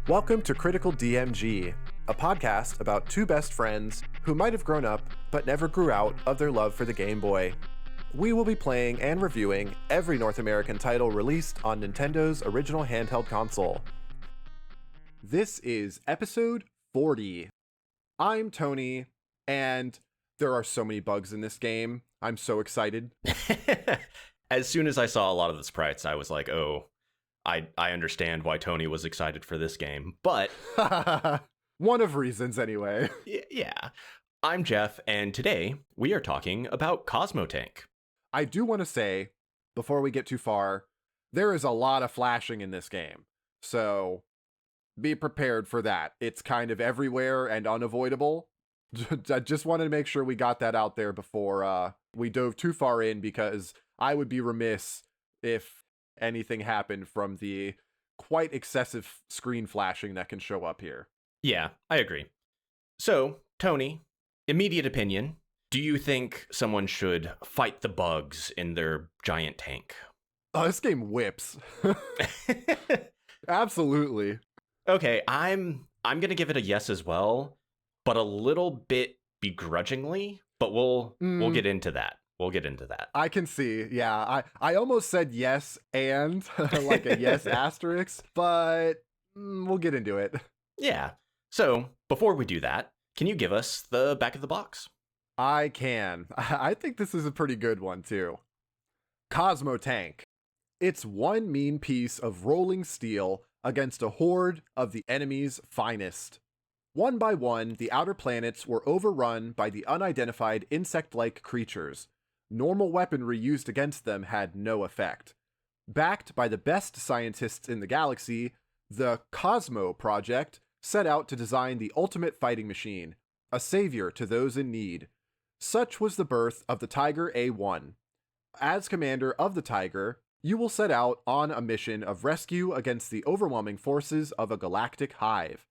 Welcome to Critical DMG, a podcast about two best friends who might have grown up but never grew out of their love for the Game Boy. We will be playing and reviewing every North American title released on Nintendo's original handheld console. This is episode 40. I'm Tony, and there are so many bugs in this game. I'm so excited. As soon as I saw a lot of the sprites, I was like, oh, I understand why Tony was excited for this game. But one of reasons, anyway. Yeah. I'm Jeff, and today we are talking about Cosmo Tank. I do want to say, before we get too far, there is a lot of flashing in this game. So be prepared for that. It's kind of everywhere and unavoidable. I just wanted to make sure we got that out there before we dove too far in, because I would be remiss if anything happened from the quite excessive screen flashing that can show up here. Yeah, I agree. So, Tony, immediate opinion. Do you think someone should fight the bugs in their giant tank? Oh, this game whips. Absolutely. Okay, I'm going to give it a yes as well, but a little bit begrudgingly, but we'll get into that. We'll get into that. I can see. Yeah, I almost said yes and like a yes asterisk, but we'll get into it. Yeah. So before we do that, can you give us the back of the box? I can. I think this is a pretty good one too. Cosmo Tank. It's one mean piece of rolling steel against a horde of the enemy's finest. One by one, the outer planets were overrun by the unidentified insect-like creatures. Normal weaponry used against them had no effect. Backed by the best scientists in the galaxy, the Cosmo Project set out to design the ultimate fighting machine, a savior to those in need. Such was the birth of the Tiger A1. As commander of the Tiger, you will set out on a mission of rescue against the overwhelming forces of a galactic hive.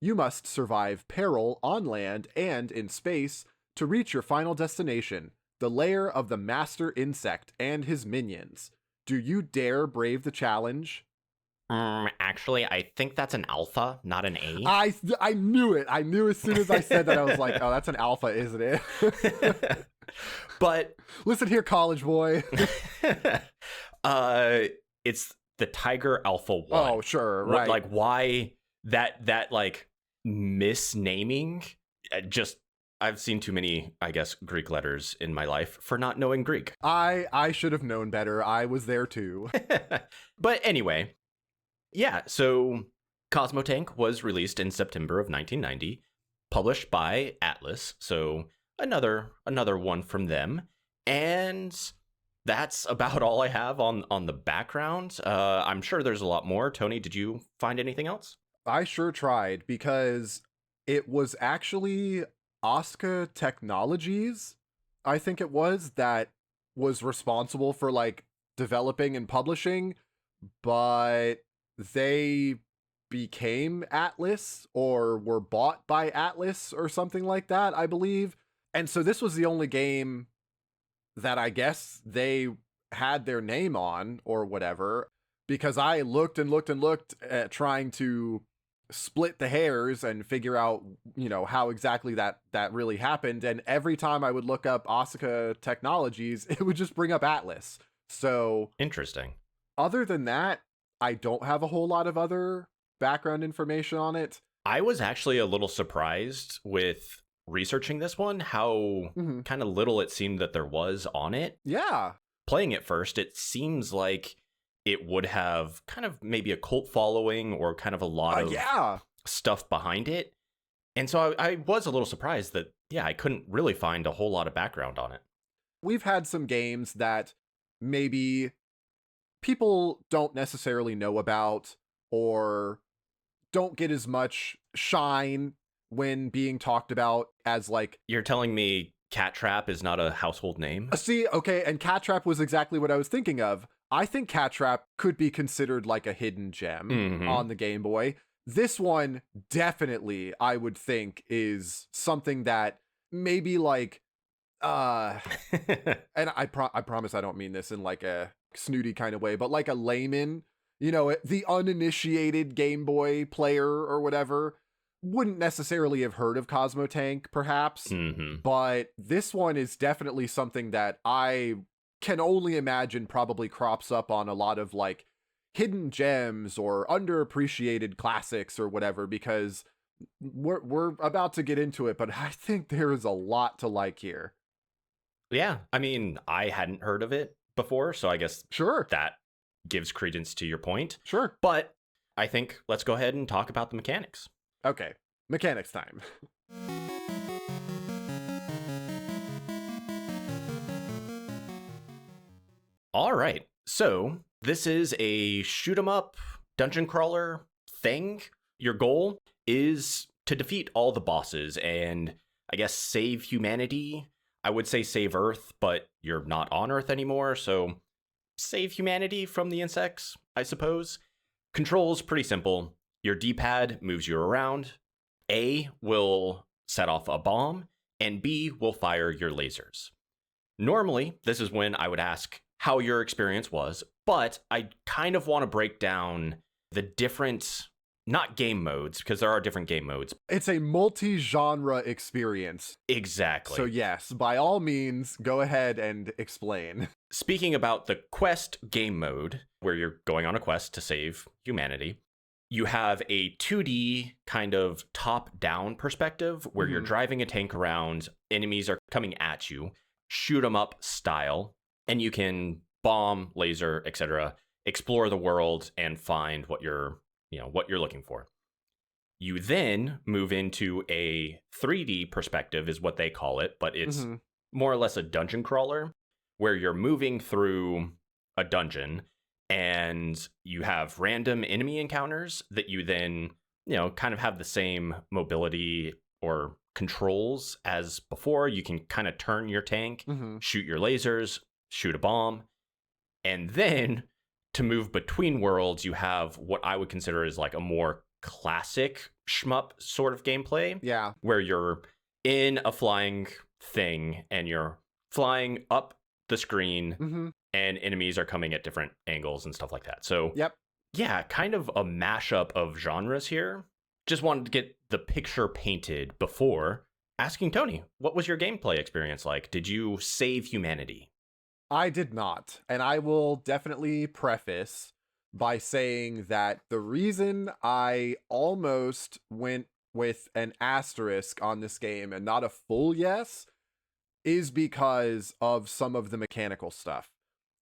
You must survive peril on land and in space to reach your final destination, the lair of the master insect and his minions. Do you dare brave the challenge? Actually, I think that's an alpha, not an A. I knew it. I knew as soon as I said that, I was like, oh, that's an alpha, isn't it? But listen here, college boy. It's the Tiger Alpha 1. Oh, sure, right. Like, why that like misnaming? Just, I've seen too many, I guess, Greek letters in my life for not knowing Greek. I should have known better. I was there too. But anyway, yeah, so Cosmo Tank was released in September of 1990, published by Atlas, so another one from them. And that's about all I have on the background. I'm sure there's a lot more. Tony, did you find anything else? I sure tried, because it was actually Oscar Technologies, I think it was, that was responsible for like developing and publishing, but they became Atlas or were bought by Atlas or something like that, I believe. And so this was the only game that I guess they had their name on or whatever, because I looked and looked and looked at trying to split the hairs and figure out, how exactly that really happened. And every time I would look up Osaka Technologies, it would just bring up Atlas. So interesting. Other than that, I don't have a whole lot of other background information on it. I was actually a little surprised with researching this one, how kind of little it seemed that there was on it. Yeah. Playing it first, it seems like it would have kind of maybe a cult following or kind of a lot of stuff behind it. And so I was a little surprised that, I couldn't really find a whole lot of background on it. We've had some games that maybe people don't necessarily know about or don't get as much shine when being talked about as like... You're telling me Cat Trap is not a household name? See, okay, and Cat Trap was exactly what I was thinking of. I think Cat Trap could be considered like a hidden gem on the Game Boy. This one definitely, I would think, is something that maybe like, and I promise I don't mean this in like a snooty kind of way, but like a layman the uninitiated Game Boy player or whatever wouldn't necessarily have heard of Cosmo Tank, perhaps. Mm-hmm. But this one is definitely something that I can only imagine probably crops up on a lot of like hidden gems or underappreciated classics or whatever, because we're about to get into it, but I think there is a lot to like here. Yeah, I mean, I hadn't heard of it before, so I guess Sure. that gives credence to your point. Sure. But I think let's go ahead and talk about the mechanics. Okay. Mechanics time. All right. So this is a shoot 'em up dungeon crawler thing. Your goal is to defeat all the bosses and I guess save humanity. I would say save Earth, but you're not on Earth anymore, so save humanity from the insects, I suppose. Controls pretty simple. Your D-pad moves you around. A will set off a bomb, and B will fire your lasers. Normally, this is when I would ask how your experience was, but I kind of want to break down the different, not game modes, because there are different game modes. It's a multi-genre experience. Exactly. So yes, by all means, go ahead and explain. Speaking about the quest game mode, where you're going on a quest to save humanity, you have a 2D kind of top-down perspective where you're driving a tank around, enemies are coming at you, shoot 'em up style, and you can bomb, laser, etc., explore the world and find what you're looking for. You then move into a 3D perspective is what they call it, but it's more or less a dungeon crawler where you're moving through a dungeon and you have random enemy encounters that you then, kind of have the same mobility or controls as before. You can kind of turn your tank, shoot your lasers, shoot a bomb, and then to move between worlds, you have what I would consider is like a more classic shmup sort of gameplay. Yeah. Where you're in a flying thing and you're flying up the screen and enemies are coming at different angles and stuff like that. So, yeah, kind of a mashup of genres here. Just wanted to get the picture painted before asking Tony, what was your gameplay experience like? Did you save humanity? I did not. And I will definitely preface by saying that the reason I almost went with an asterisk on this game and not a full yes is because of some of the mechanical stuff.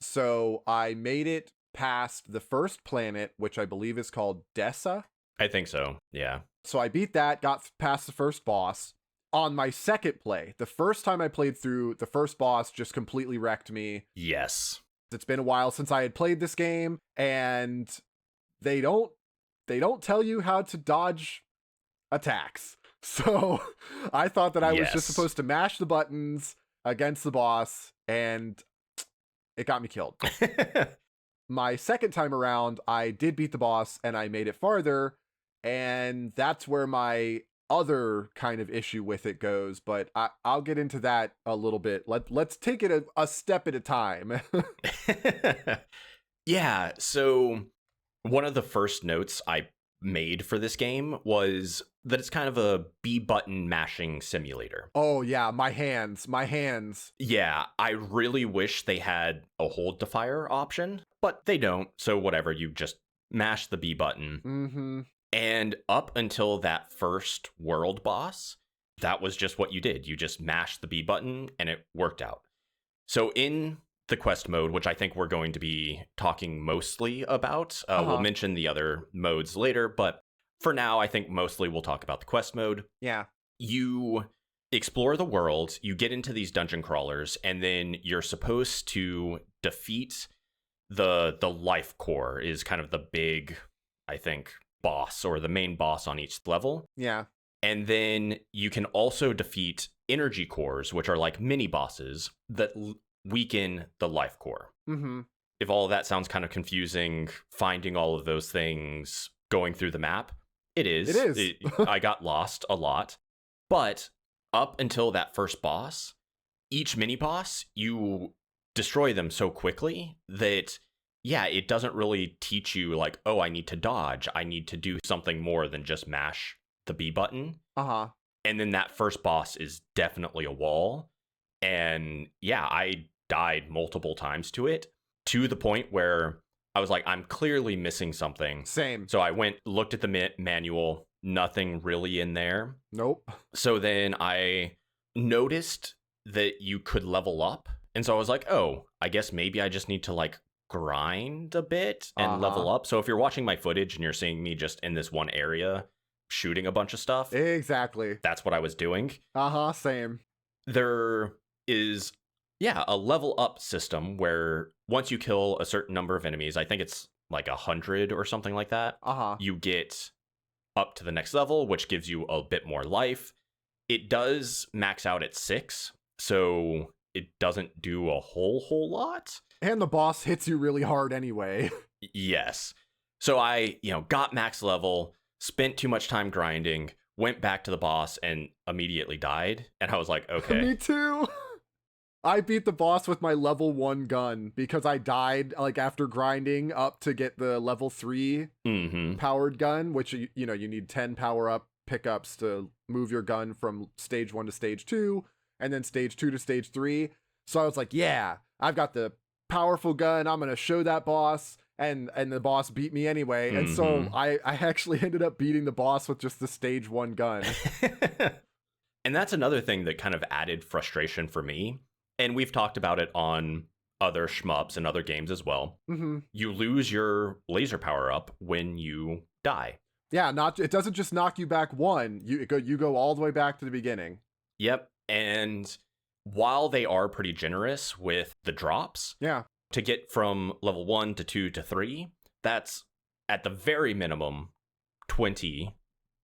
So I made it past the first planet, which I believe is called Dessa. I think so, yeah. So I beat that, got past the first boss. On my second play, the first time I played through, the first boss just completely wrecked me. Yes. It's been a while since I had played this game, and they don't tell you how to dodge attacks. So I thought that I was just supposed to mash the buttons against the boss, and it got me killed. My second time around, I did beat the boss, and I made it farther, and that's where my other kind of issue with it goes, but I'll get into that a little bit. Let's take it a step at a time. Yeah, so one of the first notes I made for this game was that it's kind of a B button mashing simulator. Oh yeah, my hands. Yeah, I really wish they had a hold to fire option, but they don't, so whatever, you just mash the B button. And up until that first world boss, that was just what you did. You just mashed the B button and it worked out. So in the quest mode, which I think we're going to be talking mostly about, we'll mention the other modes later, but for now, I think mostly we'll talk about the quest mode. Yeah. You explore the world, you get into these dungeon crawlers, and then you're supposed to defeat the life core is kind of the big, I think, boss or the main boss on each level. Yeah. And then you can also defeat energy cores, which are like mini bosses that weaken the life core. If all of that sounds kind of confusing, finding all of those things, going through the map, it is. It is. I got lost a lot. But up until that first boss, each mini boss, you destroy them so quickly that yeah, it doesn't really teach you like, oh, I need to dodge. I need to do something more than just mash the B button. Uh-huh. And then that first boss is definitely a wall. And yeah, I died multiple times to it, to the point where I was like, I'm clearly missing something. Same. So I went, looked at the manual, nothing really in there. Nope. So then I noticed that you could level up. And so I was like, oh, I guess maybe I just need to like grind a bit and level up. So if you're watching my footage and you're seeing me just in this one area shooting a bunch of stuff, Exactly. that's what I was doing. Same. There is, yeah, a level up system where once you kill a certain number of enemies, I think it's like 100 or something like that, you get up to the next level, which gives you a bit more life. It does max out at 6, so it doesn't do a whole lot. And the boss hits you really hard anyway. Yes. So I, got max level, spent too much time grinding, went back to the boss, and immediately died. And I was like, okay. Me too. I beat the boss with my level 1 gun because I died like after grinding up to get the level 3 powered gun, which you need 10 power up pickups to move your gun from stage 1 to stage 2 and then stage 2 to stage 3. So I was like, yeah, I've got the powerful gun. I'm going to show that boss. And the boss beat me anyway. And so I actually ended up beating the boss with just the stage 1 gun. And that's another thing that kind of added frustration for me. And we've talked about it on other shmups and other games as well. You lose your laser power up when you die. Yeah, it doesn't just knock you back 1. You go all the way back to the beginning. Yep. And while they are pretty generous with the drops, to get from level 1 to 2 to 3, that's at the very minimum 20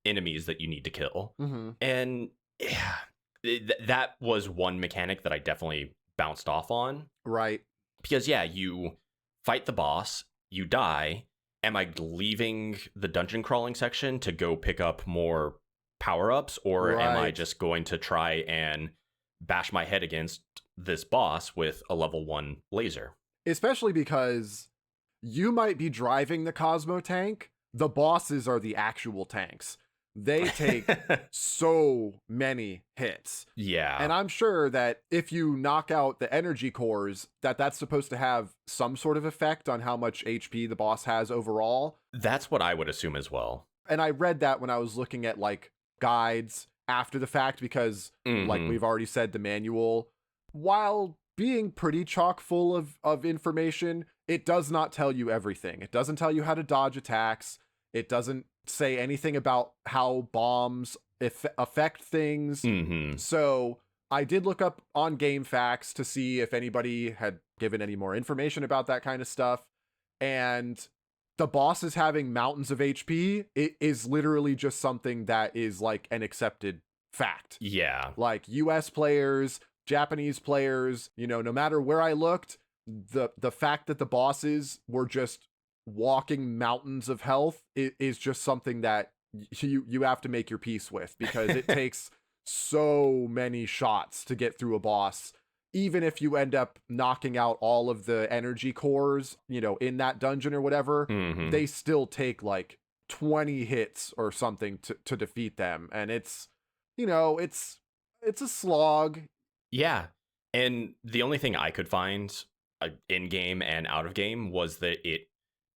enemies that you need to kill. And yeah, that was one mechanic that I definitely bounced off on. Right. Because yeah, you fight the boss, you die. Am I leaving the dungeon crawling section to go pick up more power-ups, or am I just going to try and bash my head against this boss with a level 1 laser? Especially because you might be driving the Cosmo Tank. The bosses are the actual tanks. They take so many hits. Yeah. And I'm sure that if you knock out the energy cores, that's supposed to have some sort of effect on how much HP the boss has overall. That's what I would assume as well. And I read that when I was looking at like guides after the fact, because like we've already said, the manual, while being pretty chock full of information, it does not tell you everything. It doesn't tell you how to dodge attacks. It doesn't say anything about how bombs affect things. So I did look up on GameFAQs to see if anybody had given any more information about that kind of stuff. And the bosses having mountains of HP, it is literally just something that is like an accepted fact. Yeah. Like US players, Japanese players, no matter where I looked, the fact that the bosses were just walking mountains of health is just something that you have to make your peace with, because it takes so many shots to get through a boss. Even if you end up knocking out all of the energy cores, in that dungeon or whatever, they still take like 20 hits or something to defeat them. And it's a slog. Yeah. And the only thing I could find in game and out of game was that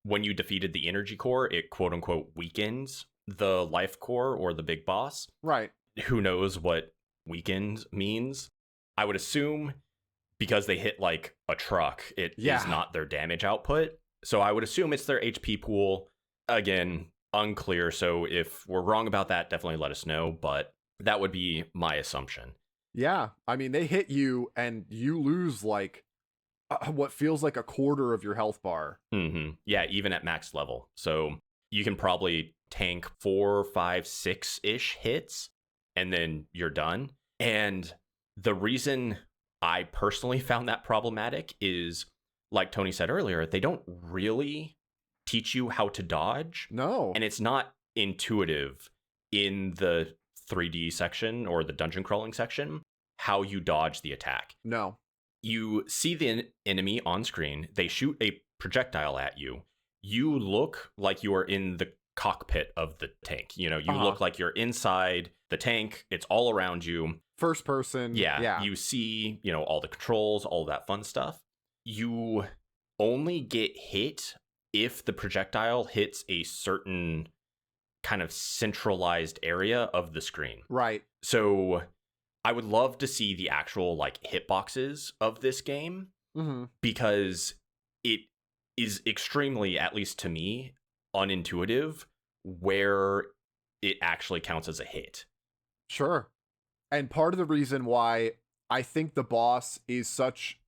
when you defeated the energy core, it quote unquote weakens the life core or the big boss. Right. Who knows what weakened means? I would assume because they hit like a truck, it is not their damage output. So I would assume it's their HP pool. Again, unclear. So if we're wrong about that, definitely let us know. But that would be my assumption. Yeah. I mean, they hit you and you lose like what feels like a quarter of your health bar. Yeah, even at max level. So you can probably tank 4, 5, 6-ish hits and then you're done. And the reason I personally found that problematic is, like Tony said earlier, they don't really teach you how to dodge. No. And it's not intuitive in the 3D section or the dungeon crawling section how you dodge the attack. No. You see the enemy on screen, they shoot a projectile at you, you look like you are in the cockpit of the tank. You know, you look like you're inside the tank. It's all around you. First person. Yeah. You see, you know, all the controls, all that fun stuff. You only get hit if the projectile hits a certain kind of centralized area of the screen. Right. So I would love to see the actual like hitboxes of this game, because it is extremely, at least to me, unintuitive where it actually counts as a hit. Sure. And part of the reason why I think the boss is such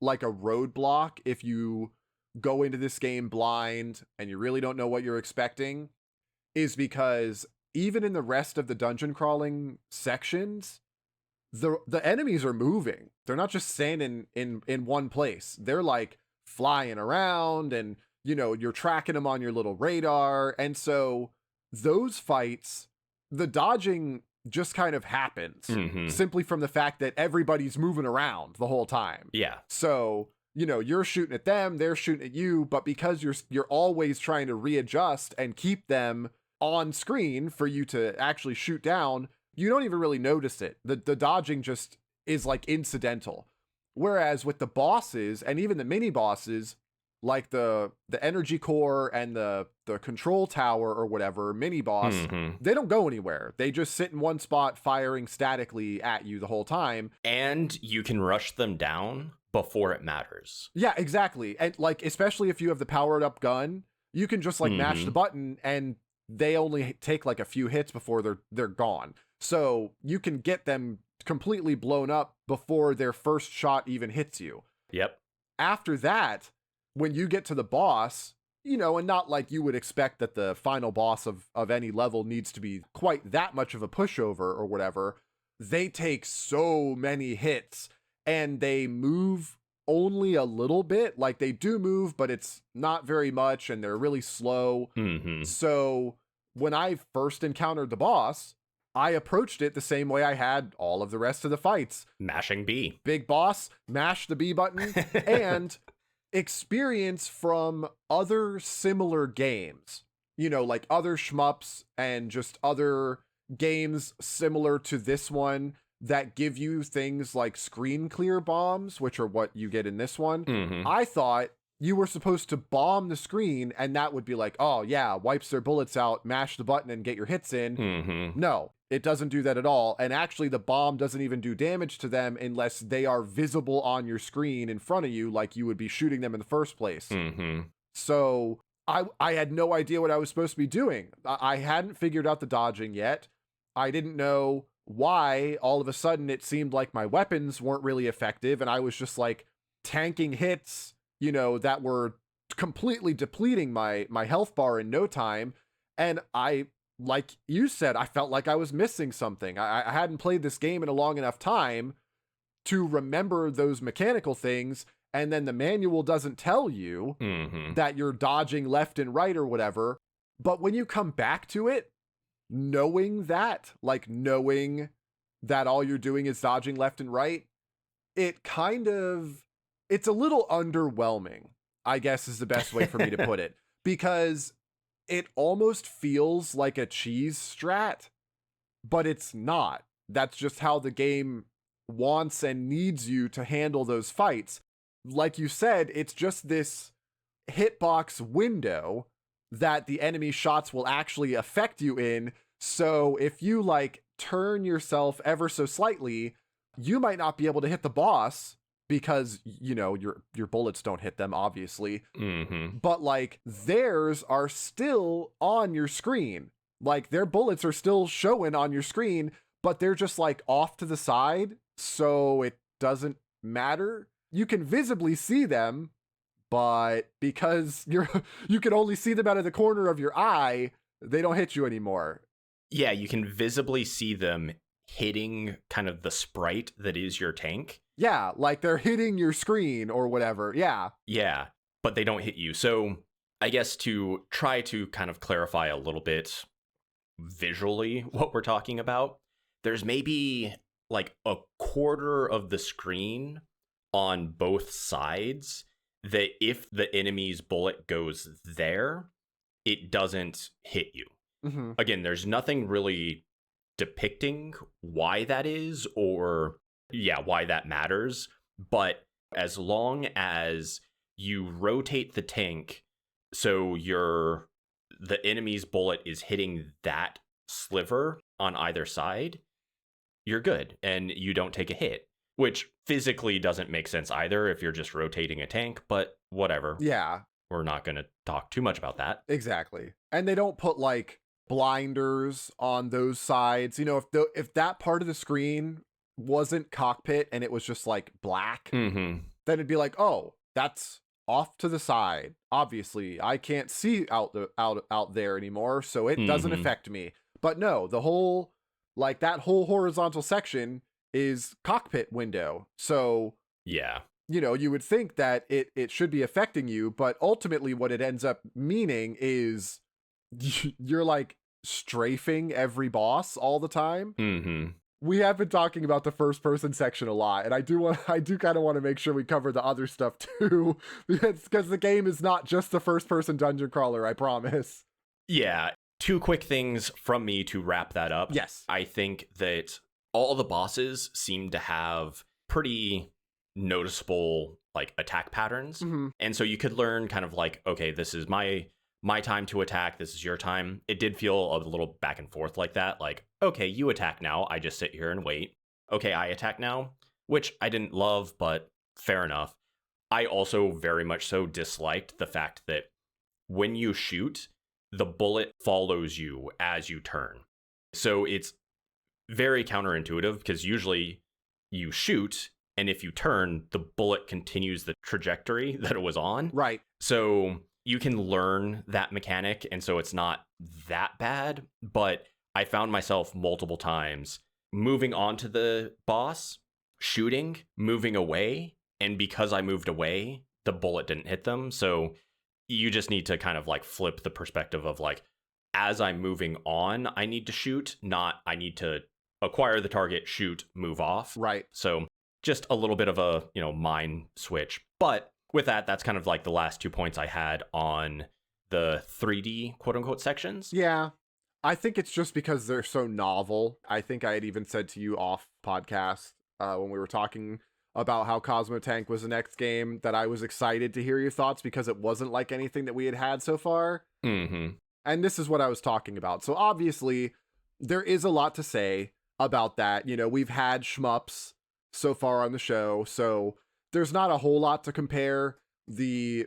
like a roadblock if you go into this game blind and you really don't know what you're expecting is because even in the rest of the dungeon crawling sections, the enemies are moving. They're not just standing in one place. They're like flying around, and you know, you're tracking them on your little radar. And so those fights, the dodging just kind of happens simply from the fact that everybody's moving around the whole time. Yeah. So, you know, you're shooting at them, they're shooting at you, but because you're always trying to readjust and keep them on screen for you to actually shoot down, you don't even really notice it. The dodging just is like incidental. Whereas with the bosses and even the mini bosses, like the energy core and the control tower or whatever mini boss, they don't go anywhere. They just sit in one spot firing statically at you the whole time. And you can rush them down before it matters. Yeah, exactly. And like, especially if you have the powered up gun, you can just like mash the button and they only take like a few hits before they're gone. So you can get them completely blown up before their first shot even hits you. Yep. After that, when you get to the boss, you know, and not like you would expect that the final boss of any level needs to be quite that much of a pushover or whatever, they take so many hits and they move only a little bit. Like they do move, but it's not very much and they're really slow. So when I first encountered the boss, I approached it the same way I had all of the rest of the fights. Mashing B. Big boss, mash the B button, and experience from other similar games, you know, like other shmups and just other games similar to this one that give you things like screen clear bombs, which are what you get in this one. I thought you were supposed to bomb the screen and that would be like, oh yeah, wipes their bullets out, mash the button and get your hits in. No, it doesn't do that at all. And actually the bomb doesn't even do damage to them unless they are visible on your screen in front of you, like you would be shooting them in the first place. So I had no idea what I was supposed to be doing. I hadn't figured out the dodging yet. I didn't know why all of a sudden it seemed like my weapons weren't really effective and I was just like tanking hits, you know, that were completely depleting my health bar in no time. And I, like you said, I felt like I was missing something. I hadn't played this game in a long enough time to remember those mechanical things. And then the manual doesn't tell you that you're dodging left and right or whatever. But when you come back to it, knowing that all you're doing is dodging left and right, it's a little underwhelming, I guess is the best way for me to put it, because it almost feels like a cheese strat, but it's not. That's just how the game wants and needs you to handle those fights. Like you said, it's just this hitbox window that the enemy shots will actually affect you in. So if you like turn yourself ever so slightly, you might not be able to hit the boss because, you know, your bullets don't hit them, obviously. But like theirs are still on your screen. Like their bullets are still showing on your screen, but they're just like off to the side. So it doesn't matter. You can visibly see them, but because you can only see them out of the corner of your eye, they don't hit you anymore. Yeah, you can visibly see them hitting kind of the sprite that is your tank. Yeah, like they're hitting your screen or whatever. Yeah. Yeah, but they don't hit you. So I guess to try to kind of clarify a little bit visually what we're talking about, there's maybe like a quarter of the screen on both sides that if the enemy's bullet goes there, it doesn't hit you. Mm-hmm. Again, there's nothing really depicting why that is or why that matters, but as long as you rotate the tank so the enemy's bullet is hitting that sliver on either side, you're good and you don't take a hit, which physically doesn't make sense either if you're just rotating a tank, but whatever. Yeah, We're not going to talk too much about that. exactly. And they don't put like blinders on those sides. You know, if that part of the screen wasn't cockpit and it was just like black, Mm-hmm. then it'd be like, oh, that's off to the side. Obviously, I can't see out there anymore, so it doesn't affect me. But no, the whole like that whole horizontal section is cockpit window. So Yeah. you know, you would think that it should be affecting you, but ultimately what it ends up meaning is you're like strafing every boss all the time. Mm-hmm. We have been talking about the first person section a lot, and I do kind of want to make sure we cover the other stuff too, because the game is not just the first person dungeon crawler, I promise. Yeah. 2 quick things from me to wrap that up. Yes. I think that all the bosses seem to have pretty noticeable like attack patterns. Mm-hmm. And so you could learn kind of like, okay, this is my time to attack, this is your time. It did feel a little back and forth like that. Like, okay, you attack now, I just sit here and wait. Okay, I attack now, which I didn't love, but fair enough. I also very much so disliked the fact that when you shoot, the bullet follows you as you turn. So it's very counterintuitive because usually you shoot, and if you turn, the bullet continues the trajectory that it was on. Right. So you can learn that mechanic, and so it's not that bad. But I found myself multiple times moving on to the boss, shooting, moving away, and because I moved away, the bullet didn't hit them. So you just need to kind of like flip the perspective of like, as I'm moving on, I need to shoot, not I need to acquire the target, shoot, move off. Right. So just a little bit of a, mind switch. But with that, that's kind of like the last 2 points I had on the 3D quote unquote sections. Yeah. I think it's just because they're so novel. I think I had even said to you off podcast when we were talking about how Cosmo Tank was the next game that I was excited to hear your thoughts because it wasn't like anything that we had had so far. Mm-hmm. And this is what I was talking about. So obviously, there is a lot to say about that. You know, we've had shmups so far on the show, so there's not a whole lot to compare. The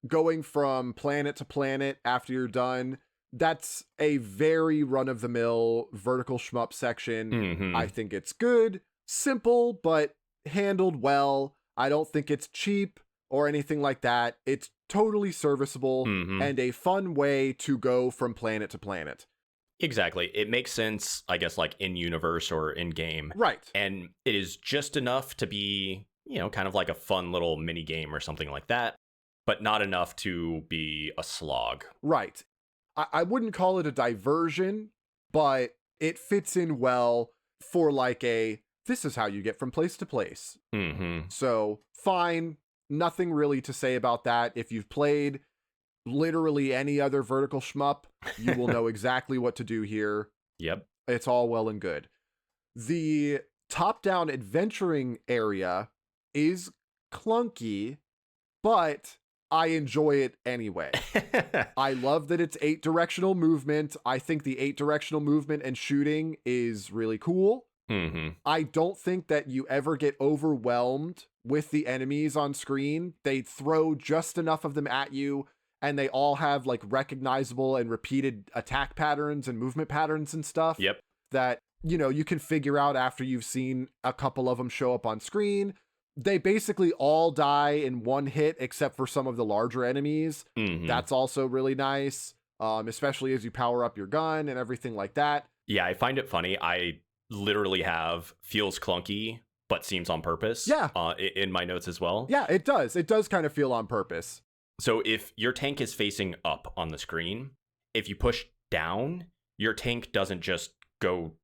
going from planet to planet after you're done, that's a very run-of-the-mill vertical shmup section. Mm-hmm. I think it's good, simple, but handled well. I don't think it's cheap or anything like that. It's totally serviceable and a fun way to go from planet to planet. Exactly. It makes sense, I guess, like in universe or in game. Right. And it is just enough to be, kind of like a fun little mini game or something like that, but not enough to be a slog. Right. I wouldn't call it a diversion, but it fits in well for like this is how you get from place to place. Mm-hmm. So fine. Nothing really to say about that. If you've played literally any other vertical shmup, you will know exactly what to do here. Yep. It's all well and good. The top-down adventuring area is clunky, but I enjoy it anyway. I love that it's 8-directional movement. I think the 8-directional movement and shooting is really cool. Mm-hmm. I don't think that you ever get overwhelmed with the enemies on screen. They throw just enough of them at you, and they all have like recognizable and repeated attack patterns and movement patterns and stuff. Yep. That, you can figure out after you've seen a couple of them show up on screen. They basically all die in one hit except for some of the larger enemies. Mm-hmm. That's also really nice, especially as you power up your gun and everything like that. Yeah, I find it funny. I literally have feels clunky but seems on purpose. Yeah. In my notes as well. Yeah, it does. It does kind of feel on purpose. So if your tank is facing up on the screen, if you push down, your tank doesn't just go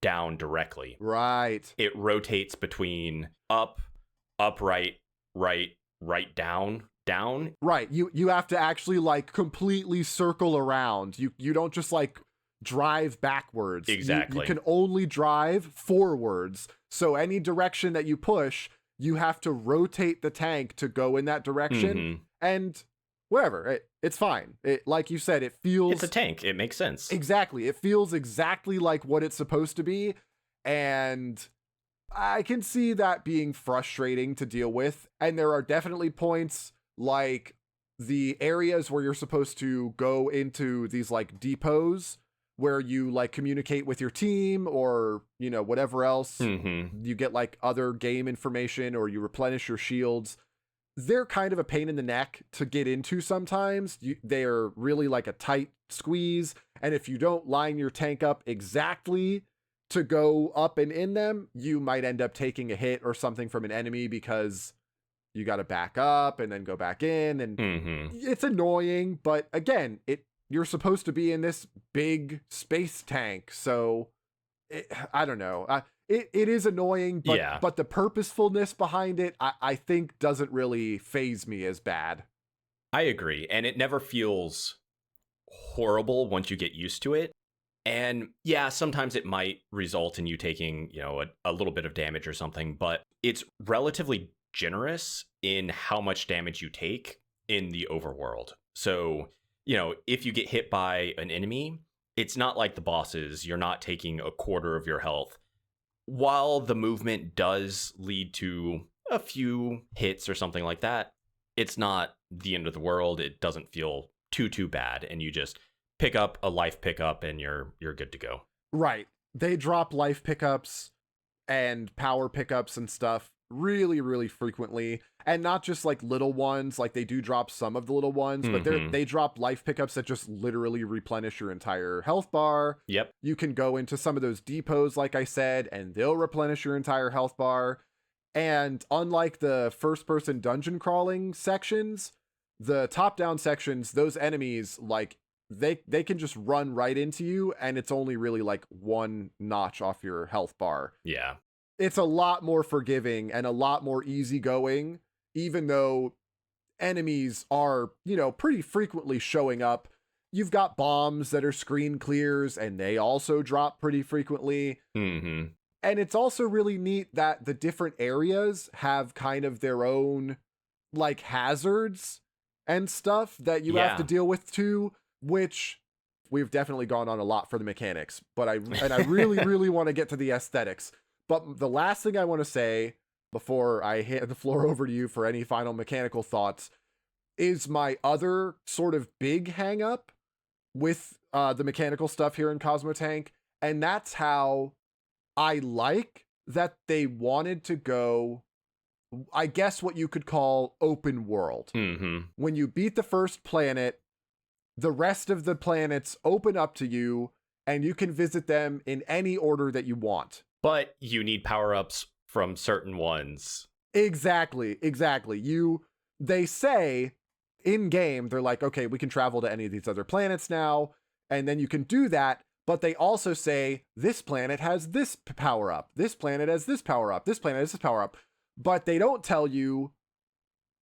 down directly. Right. It rotates between up, right, right down, down. Right. You have to actually like completely circle around. You don't just like drive backwards. Exactly. You can only drive forwards. So any direction that you push, you have to rotate the tank to go in that direction. And wherever, it's fine. Like you said, it feels... It's a tank. It makes sense. Exactly. It feels exactly like what it's supposed to be. And I can see that being frustrating to deal with. And there are definitely points like the areas where you're supposed to go into these like depots where you like communicate with your team or, you know, whatever else. You get like other game information or you replenish your shields. They're kind of a pain in the neck to get into sometimes. They're really like a tight squeeze. And if you don't line your tank up exactly to go up and in them, you might end up taking a hit or something from an enemy because you got to back up and then go back in. And it's annoying. But again, you're supposed to be in this big space tank. So I don't know. It is annoying, but the purposefulness behind it, I think doesn't really faze me as bad. I agree. And it never feels horrible once you get used to it. And yeah, sometimes it might result in you taking, you know, a little bit of damage or something, but it's relatively generous in how much damage you take in the overworld. So, you know, if you get hit by an enemy, it's not like the bosses. You're not taking a quarter of your health. While the movement does lead to a few hits or something like that, it's not the end of the world. It doesn't feel too bad. And you just pick up a life pickup and you're good to go. Right. They drop life pickups and power pickups and stuff really, really frequently. And not just like little ones, like they do drop some of the little ones, but they drop life pickups that just literally replenish your entire health bar. Yep. You can go into some of those depots, like I said, and they'll replenish your entire health bar. And unlike the first-person dungeon crawling sections, the top-down sections, those enemies, like, they can just run right into you, and it's only really like one notch off your health bar. Yeah. It's a lot more forgiving and a lot more easygoing, even though enemies are, you know, pretty frequently showing up. You've got bombs that are screen clears, and they also drop pretty frequently. And it's also really neat that the different areas have kind of their own, like, hazards and stuff that you have to deal with too, which we've definitely gone on a lot for the mechanics, but I really, really want to get to the aesthetics. But the last thing I want to say before I hand the floor over to you for any final mechanical thoughts is my other sort of big hang up with the mechanical stuff here in Cosmo Tank. And that's how I like that they wanted to go, I guess what you could call open world. When you beat the first planet, the rest of the planets open up to you and you can visit them in any order that you want. But you need power-ups from certain ones. Exactly. They say in game, they're like, okay, we can travel to any of these other planets now, and then you can do that. But they also say this planet has this power up. This planet has this power up. This planet has this power up. But they don't tell you,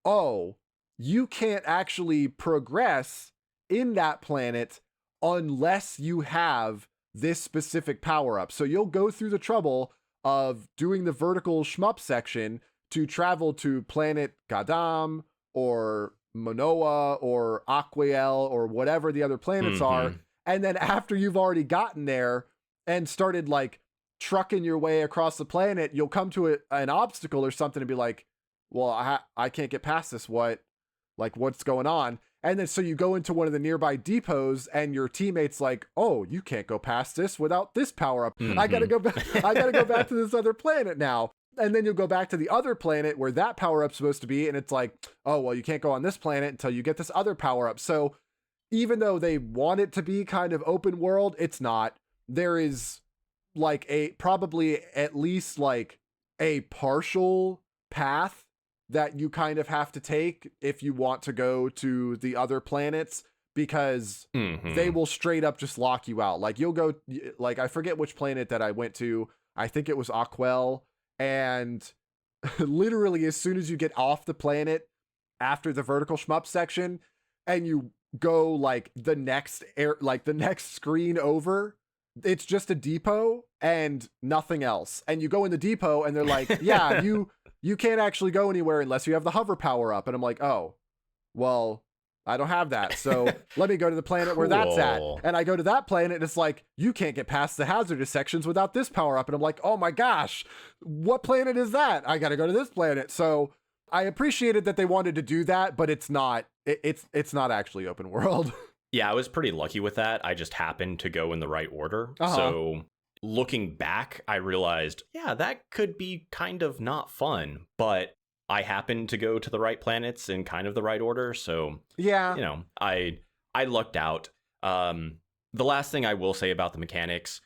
oh, you can't actually progress in that planet unless you have this specific power up. So you'll go through the trouble of doing the vertical shmup section to travel to planet Gadam or Monoa or Aquiel or whatever the other planets are. And then after you've already gotten there and started like trucking your way across the planet, you'll come to an obstacle or something and be like, well, I can't get past this. What's going on? And then so you go into one of the nearby depots and your teammate's like, oh, you can't go past this without this power up. I gotta go back. I gotta go back to this other planet now. And then you'll go back to the other planet where that power up's supposed to be. And it's like, oh, well, you can't go on this planet until you get this other power up. So even though they want it to be kind of open world, it's not. There is like probably at least like a partial path that you kind of have to take if you want to go to the other planets, because they will straight up just lock you out. Like you'll go, like, I forget which planet that I went to. I think it was Aquel. And literally as soon as you get off the planet, after the vertical shmup section and you go like the next screen over, it's just a depot and nothing else. And you go in the depot and they're like, yeah, you can't actually go anywhere unless you have the hover power up. And I'm like, oh, well, I don't have that. So let me go to the planet where that's at. And I go to that planet and it's like, you can't get past the hazardous sections without this power up. And I'm like, oh my gosh, what planet is that? I got to go to this planet. So I appreciated that they wanted to do that, but it's not actually open world. Yeah, I was pretty lucky with that. I just happened to go in the right order. So looking back, I realized, yeah, that could be kind of not fun, but I happened to go to the right planets in kind of the right order. So, yeah, you know, I lucked out. The last thing I will say about the mechanics,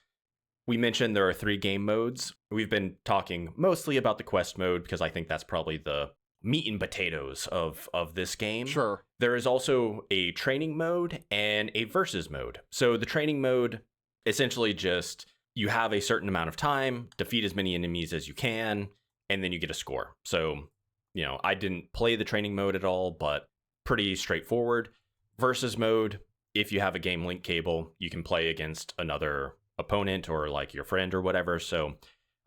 we mentioned there are 3 game modes. We've been talking mostly about the quest mode because I think that's probably the meat and potatoes of this game. Sure. There is also a training mode and a versus mode. So the training mode, essentially just you have a certain amount of time, defeat as many enemies as you can, and then you get a score. So, you know, I didn't play the training mode at all, but pretty straightforward. Versus mode, if you have a game link cable, you can play against another opponent or like your friend or whatever. So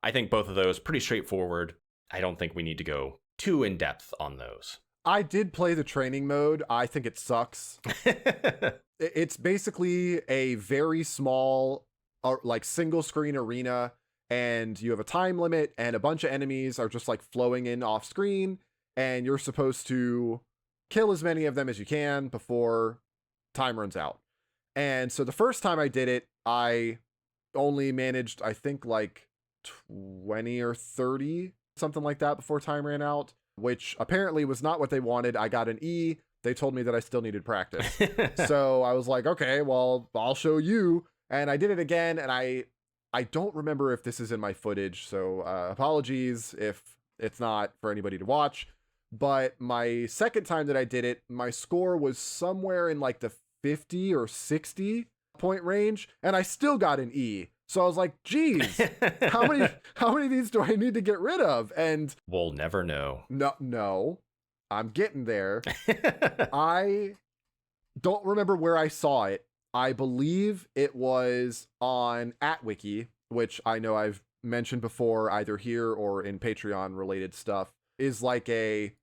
I think both of those pretty straightforward. I don't think we need to go too in depth on those. I did play the training mode. I think it sucks. It's basically a very small, like single screen arena, and you have a time limit and a bunch of enemies are just like flowing in off screen, and you're supposed to kill as many of them as you can before time runs out. And so the first time I did it, I only managed, I think, like 20 or 30, something like that, before time ran out, which apparently was not what they wanted. I got an E. They told me that I still needed practice. So I was like, okay, well, I'll show you. And I did it again, and I don't remember if this is in my footage, so apologies if it's not for anybody to watch. But my second time that I did it, my score was somewhere in like the 50 or 60 point range, and I still got an E. So I was like, geez, how many of these do I need to get rid of? And we'll never know. No, I'm getting there. I don't remember where I saw it. I believe it was on @wiki, which I know I've mentioned before, either here or in Patreon related stuff, is like a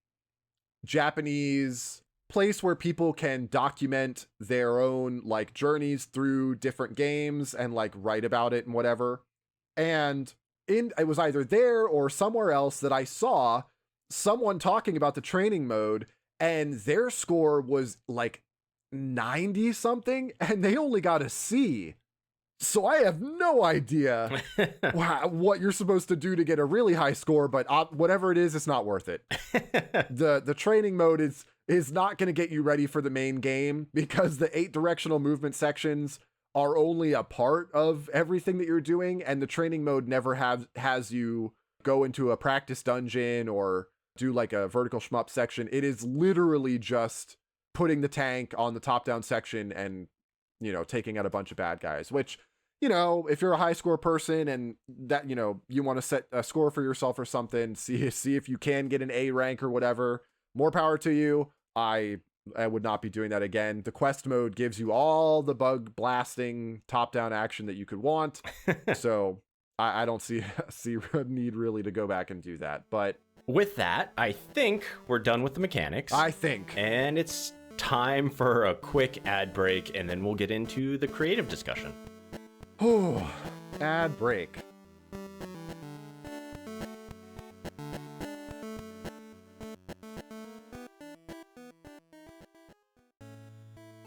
Japanese place where people can document their own like journeys through different games and like write about it and whatever. And it was either there or somewhere else that I saw someone talking about the training mode, and their score was like 90 something and they only got a C. So I have no idea what you're supposed to do to get a really high score, but whatever it is, it's not worth it. The training mode is not going to get you ready for the main game, because the 8 directional movement sections are only a part of everything that you're doing, and the training mode never has you go into a practice dungeon or do like a vertical shmup section. It is literally just putting the tank on the top-down section and, you know, taking out a bunch of bad guys, which, you know, if you're a high score person and that, you know, you want to set a score for yourself or something, see if you can get an A rank or whatever, more power to you. I would not be doing that again. The quest mode gives you all the bug blasting top-down action that you could want. So I don't see a need really to go back and do that. But with that, I think we're done with the mechanics. I think. And it's time for a quick ad break, and then we'll get into the creative discussion. Oh, ad break.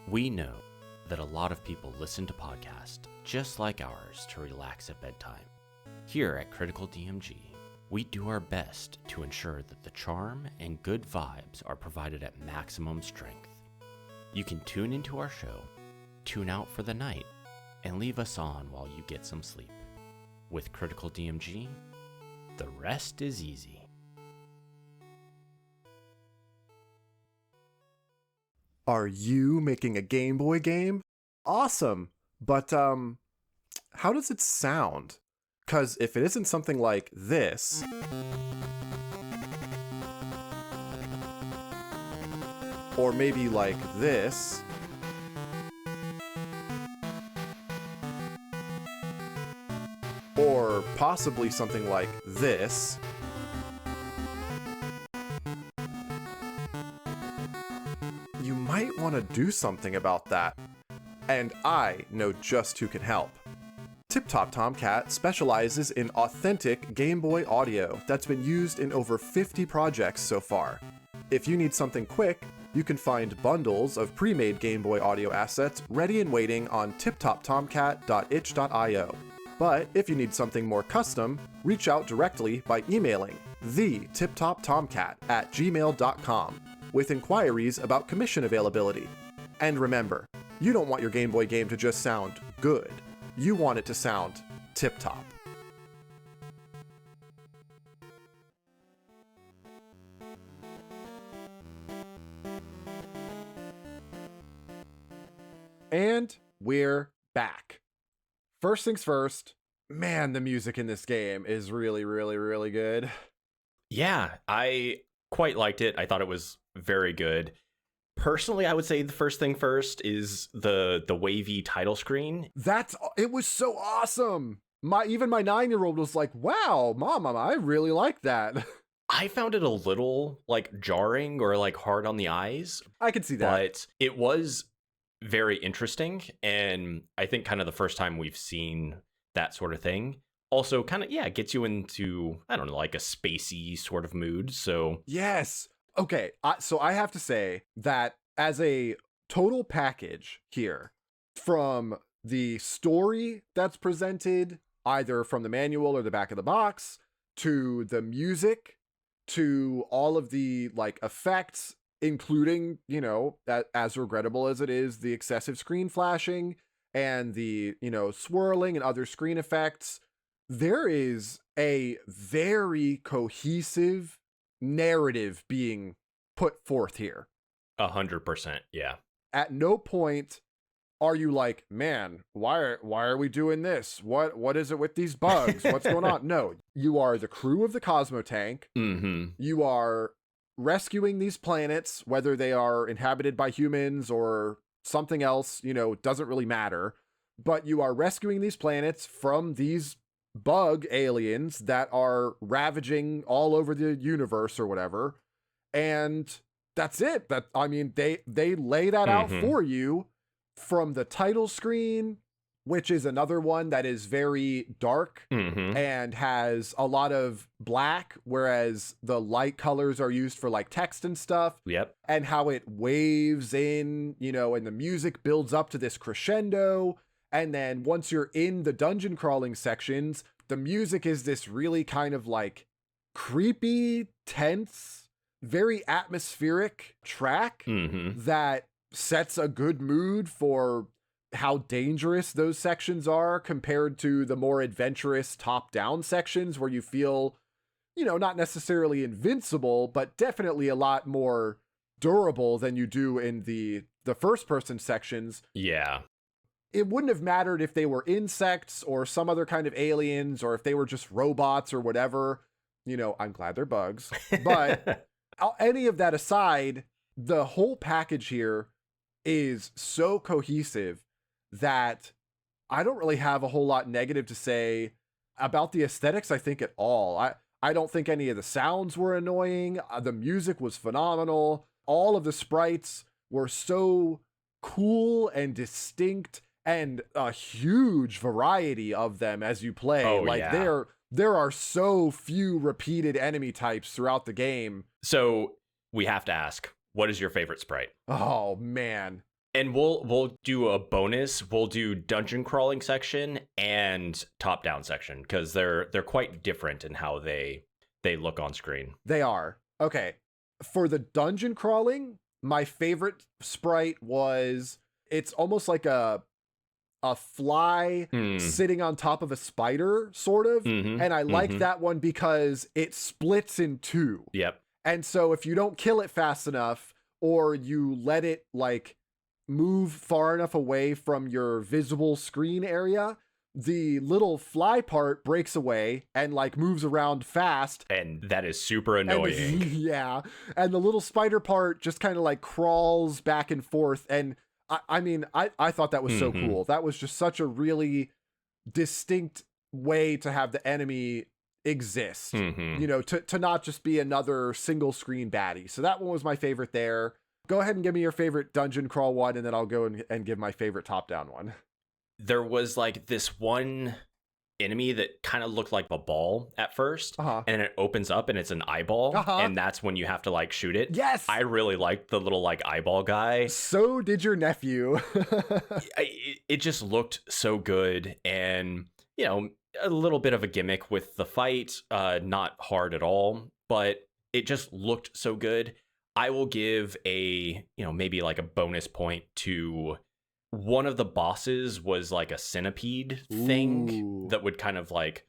We know that a lot of people listen to podcasts just like ours to relax at bedtime. Here at Critical DMG, we do our best to ensure that the charm and good vibes are provided at maximum strength. You can tune into our show, tune out for the night, and leave us on while you get some sleep. With Critical DMG, the rest is easy. Are you making a Game Boy game? Awesome. But how does it sound? Because if it isn't something like this, Or maybe like this. Or possibly something like this. You might want to do something about that. And I know just who can help. Tip Top Tomcat specializes in authentic Game Boy audio that's been used in over 50 projects so far. If you need something quick, you can find bundles of pre-made Game Boy audio assets ready and waiting on tiptoptomcat.itch.io. But if you need something more custom, reach out directly by emailing thetiptoptomcat@gmail.com with inquiries about commission availability. And remember, you don't want your Game Boy game to just sound good. You want it to sound tip-top. And we're back. First things first, man, the music in this game is really, really, really good. Yeah, I quite liked it. I thought it was very good. Personally, I would say the first thing first is the wavy title screen. It was so awesome. Even my 9-year-old was like, wow, Mom, I really like that. I found it a little like jarring or like hard on the eyes. I could see that. But it was very interesting. And I think kind of the first time we've seen that sort of thing. Also kind of, gets you into, I don't know, like a spacey sort of mood. So yes. Okay, so I have to say that as a total package here, from the story that's presented, either from the manual or the back of the box, to the music, to all of the like effects, including, that as regrettable as it is, the excessive screen flashing and the, swirling and other screen effects, there is a very cohesive narrative being put forth here. 100%, yeah. At no point are you like, man, why are we doing this? What is it with these bugs? What's going on? No, you are the crew of the Cosmo Tank. Mm-hmm. You are rescuing these planets, whether they are inhabited by humans or something else, doesn't really matter. But you are rescuing these planets from these bug aliens that are ravaging all over the universe or whatever. And that's it. They lay that out for you from the title screen, which is another one that is very dark and has a lot of black, whereas the light colors are used for like text and stuff. Yep. And how it waves in, and the music builds up to this crescendo. And then once you're in the dungeon crawling sections, the music is this really kind of like creepy, tense, very atmospheric track that sets a good mood for how dangerous those sections are compared to the more adventurous top-down sections where you feel, not necessarily invincible, but definitely a lot more durable than you do in the first-person sections. Yeah. It wouldn't have mattered if they were insects or some other kind of aliens or if they were just robots or whatever. I'm glad they're bugs. But any of that aside, the whole package here is so cohesive that I don't really have a whole lot negative to say about the aesthetics, I think, at all. I don't think any of the sounds were annoying. The music was phenomenal. All of the sprites were so cool and distinct, and a huge variety of them as you play. There are so few repeated enemy types throughout the game. So we have to ask, what is your favorite sprite? Oh man. And we'll do a bonus. We'll do dungeon crawling section and top down section because they're quite different in how they look on screen. They are. Okay. For the dungeon crawling, my favorite sprite was, it's almost like a fly sitting on top of a spider, sort of. And I like that one because it splits in two. Yep. And so if you don't kill it fast enough, or you let it like move far enough away from your visible screen area, the little fly part breaks away and like moves around fast. And that is super annoying. Yeah. And the little spider part just kind of like crawls back and forth. And I thought that was so cool. That was just such a really distinct way to have the enemy exist, you know, to not just be another single screen baddie. So that one was my favorite there. Go ahead and give me your favorite dungeon crawl one, and then I'll go and give my favorite top-down one. There was like this one enemy that kind of looked like a ball at first, and then it opens up and it's an eyeball, and that's when you have to like shoot it. Yes! I really liked the little like eyeball guy. So did your nephew. It just looked so good, and, you know, a little bit of a gimmick with the fight, not hard at all, but it just looked so good. I will give a, you know, maybe like a bonus point to one of the bosses was like a centipede thing that would kind of like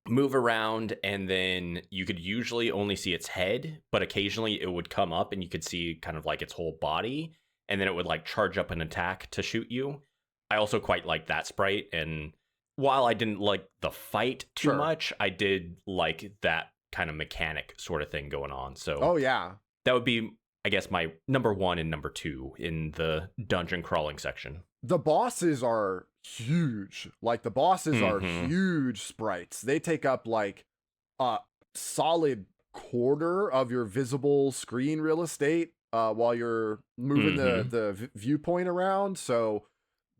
move around, and then you could usually only see its head, but occasionally it would come up and you could see kind of like its whole body, and then it would like charge up an attack to shoot you. I also quite liked that sprite, and while I didn't like the fight too much, I did like that kind of mechanic sort of thing going on. So that would be, I guess, my number 1 and number 2 in the dungeon crawling section. The bosses are huge. Like, the bosses are huge sprites. They take up like a solid quarter of your visible screen real estate while you're moving the viewpoint around. So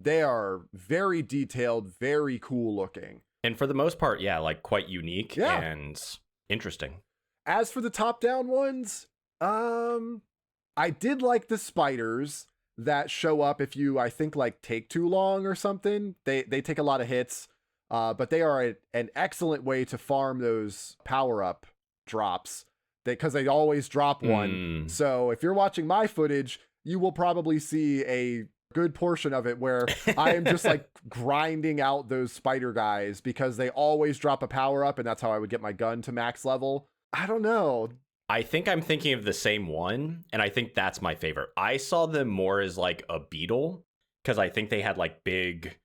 they are very detailed, very cool looking. And for the most part, yeah, like quite unique and interesting. As for the top-down ones, I did like the spiders that show up if you, I think, like take too long or something. They take a lot of hits, but they are an excellent way to farm those power-up drops because they always drop one. So if you're watching my footage, you will probably see a good portion of it where I am just like grinding out those spider guys because they always drop a power-up, and that's how I would get my gun to max level. I don't know. I think I'm thinking of the same one, and I think that's my favorite. I saw them more as like a beetle, because I think they had like big...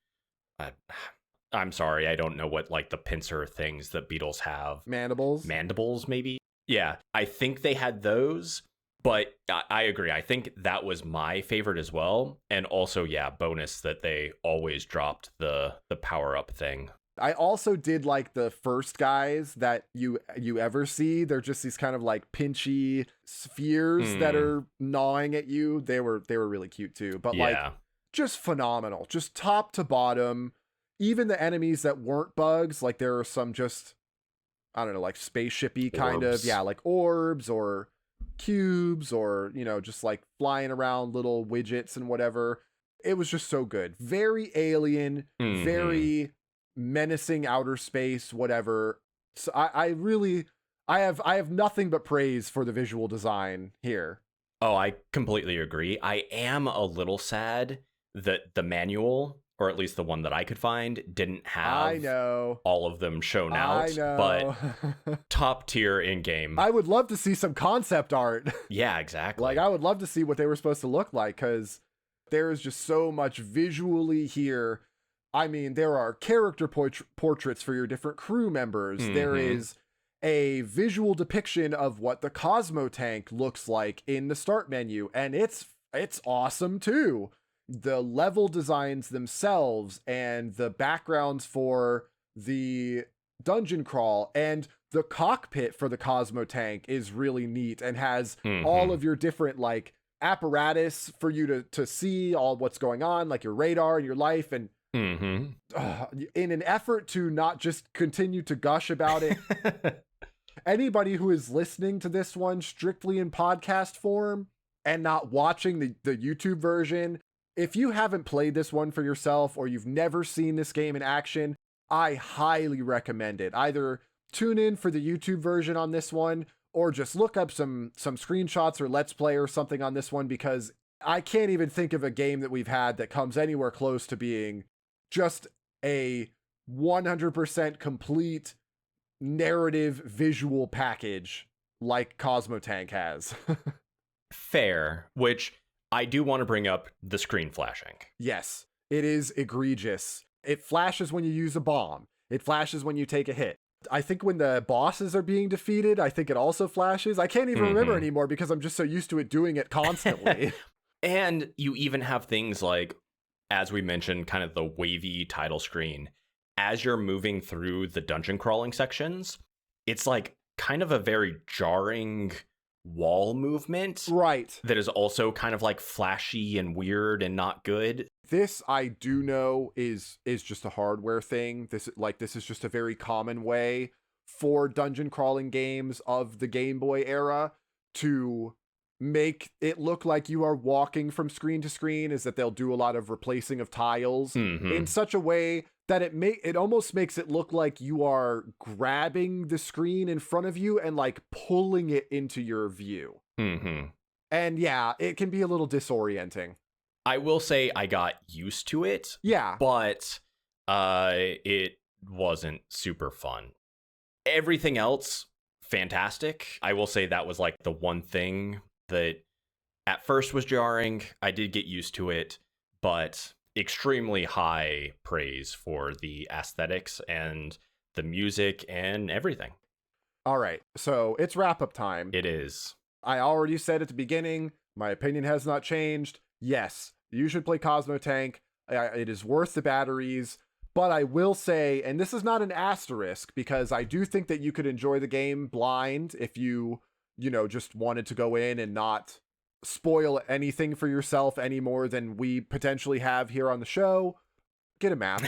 I'm sorry, I don't know what like the pincer things that beetles have. Mandibles, maybe? Yeah, I think they had those, but I agree. I think that was my favorite as well. And also, yeah, bonus that they always dropped the power-up thing. I also did like the first guys that you ever see. They're just these kind of like pinchy spheres that are gnawing at you. They were really cute too, but like just phenomenal, just top to bottom. Even the enemies that weren't bugs, like there are some just, I don't know, like spaceshipy kind of, like orbs or cubes or, you know, just like flying around little widgets and whatever. It was just so good. Very alien, very menacing outer space, whatever. So I have nothing but praise for the visual design here. Oh, I completely agree. I am a little sad that the manual, or at least the one that I could find, didn't have all of them shown out. But top tier in game. I would love to see some concept art. Yeah, exactly. Like, I would love to see what they were supposed to look like, because there is just so much visually here. I mean, there are character portraits for your different crew members. There is a visual depiction of what the Cosmo Tank looks like in the start menu, and it's awesome too. The level designs themselves and the backgrounds for the dungeon crawl and the cockpit for the Cosmo Tank is really neat and has all of your different like apparatus for you to see all what's going on, like your radar and your life. And in an effort to not just continue to gush about it, anybody who is listening to this one strictly in podcast form and not watching the YouTube version, if you haven't played this one for yourself or you've never seen this game in action, I highly recommend it. Either tune in for the YouTube version on this one or just look up some screenshots or Let's Play or something on this one, because I can't even think of a game that we've had that comes anywhere close to being just a 100% complete narrative visual package like Cosmo Tank has. Fair, which I do want to bring up the screen flashing. Yes, it is egregious. It flashes when you use a bomb. It flashes when you take a hit. I think when the bosses are being defeated, I think it also flashes. I can't even remember anymore because I'm just so used to it doing it constantly. And you even have things like, as we mentioned, kind of the wavy title screen. As you're moving through the dungeon crawling sections, it's like kind of a very jarring wall movement. Right. That is also kind of like flashy and weird and not good. This I do know is just a hardware thing. This is just a very common way for dungeon crawling games of the Game Boy era to make it look like you are walking from screen to screen, is that they'll do a lot of replacing of tiles in such a way that it almost makes it look like you are grabbing the screen in front of you and like pulling it into your view. And yeah, it can be a little disorienting. I will say I got used to it. Yeah. But it wasn't super fun. Everything else, fantastic. I will say that was like the one thing that at first was jarring. I did get used to it, but extremely high praise for the aesthetics and the music and everything. All right, so it's wrap-up time. It is. I already said at the beginning, my opinion has not changed. Yes, you should play Cosmo Tank. It is worth the batteries. But I will say, and this is not an asterisk, because I do think that you could enjoy the game blind if you just wanted to go in and not spoil anything for yourself any more than we potentially have here on the show. Get a map.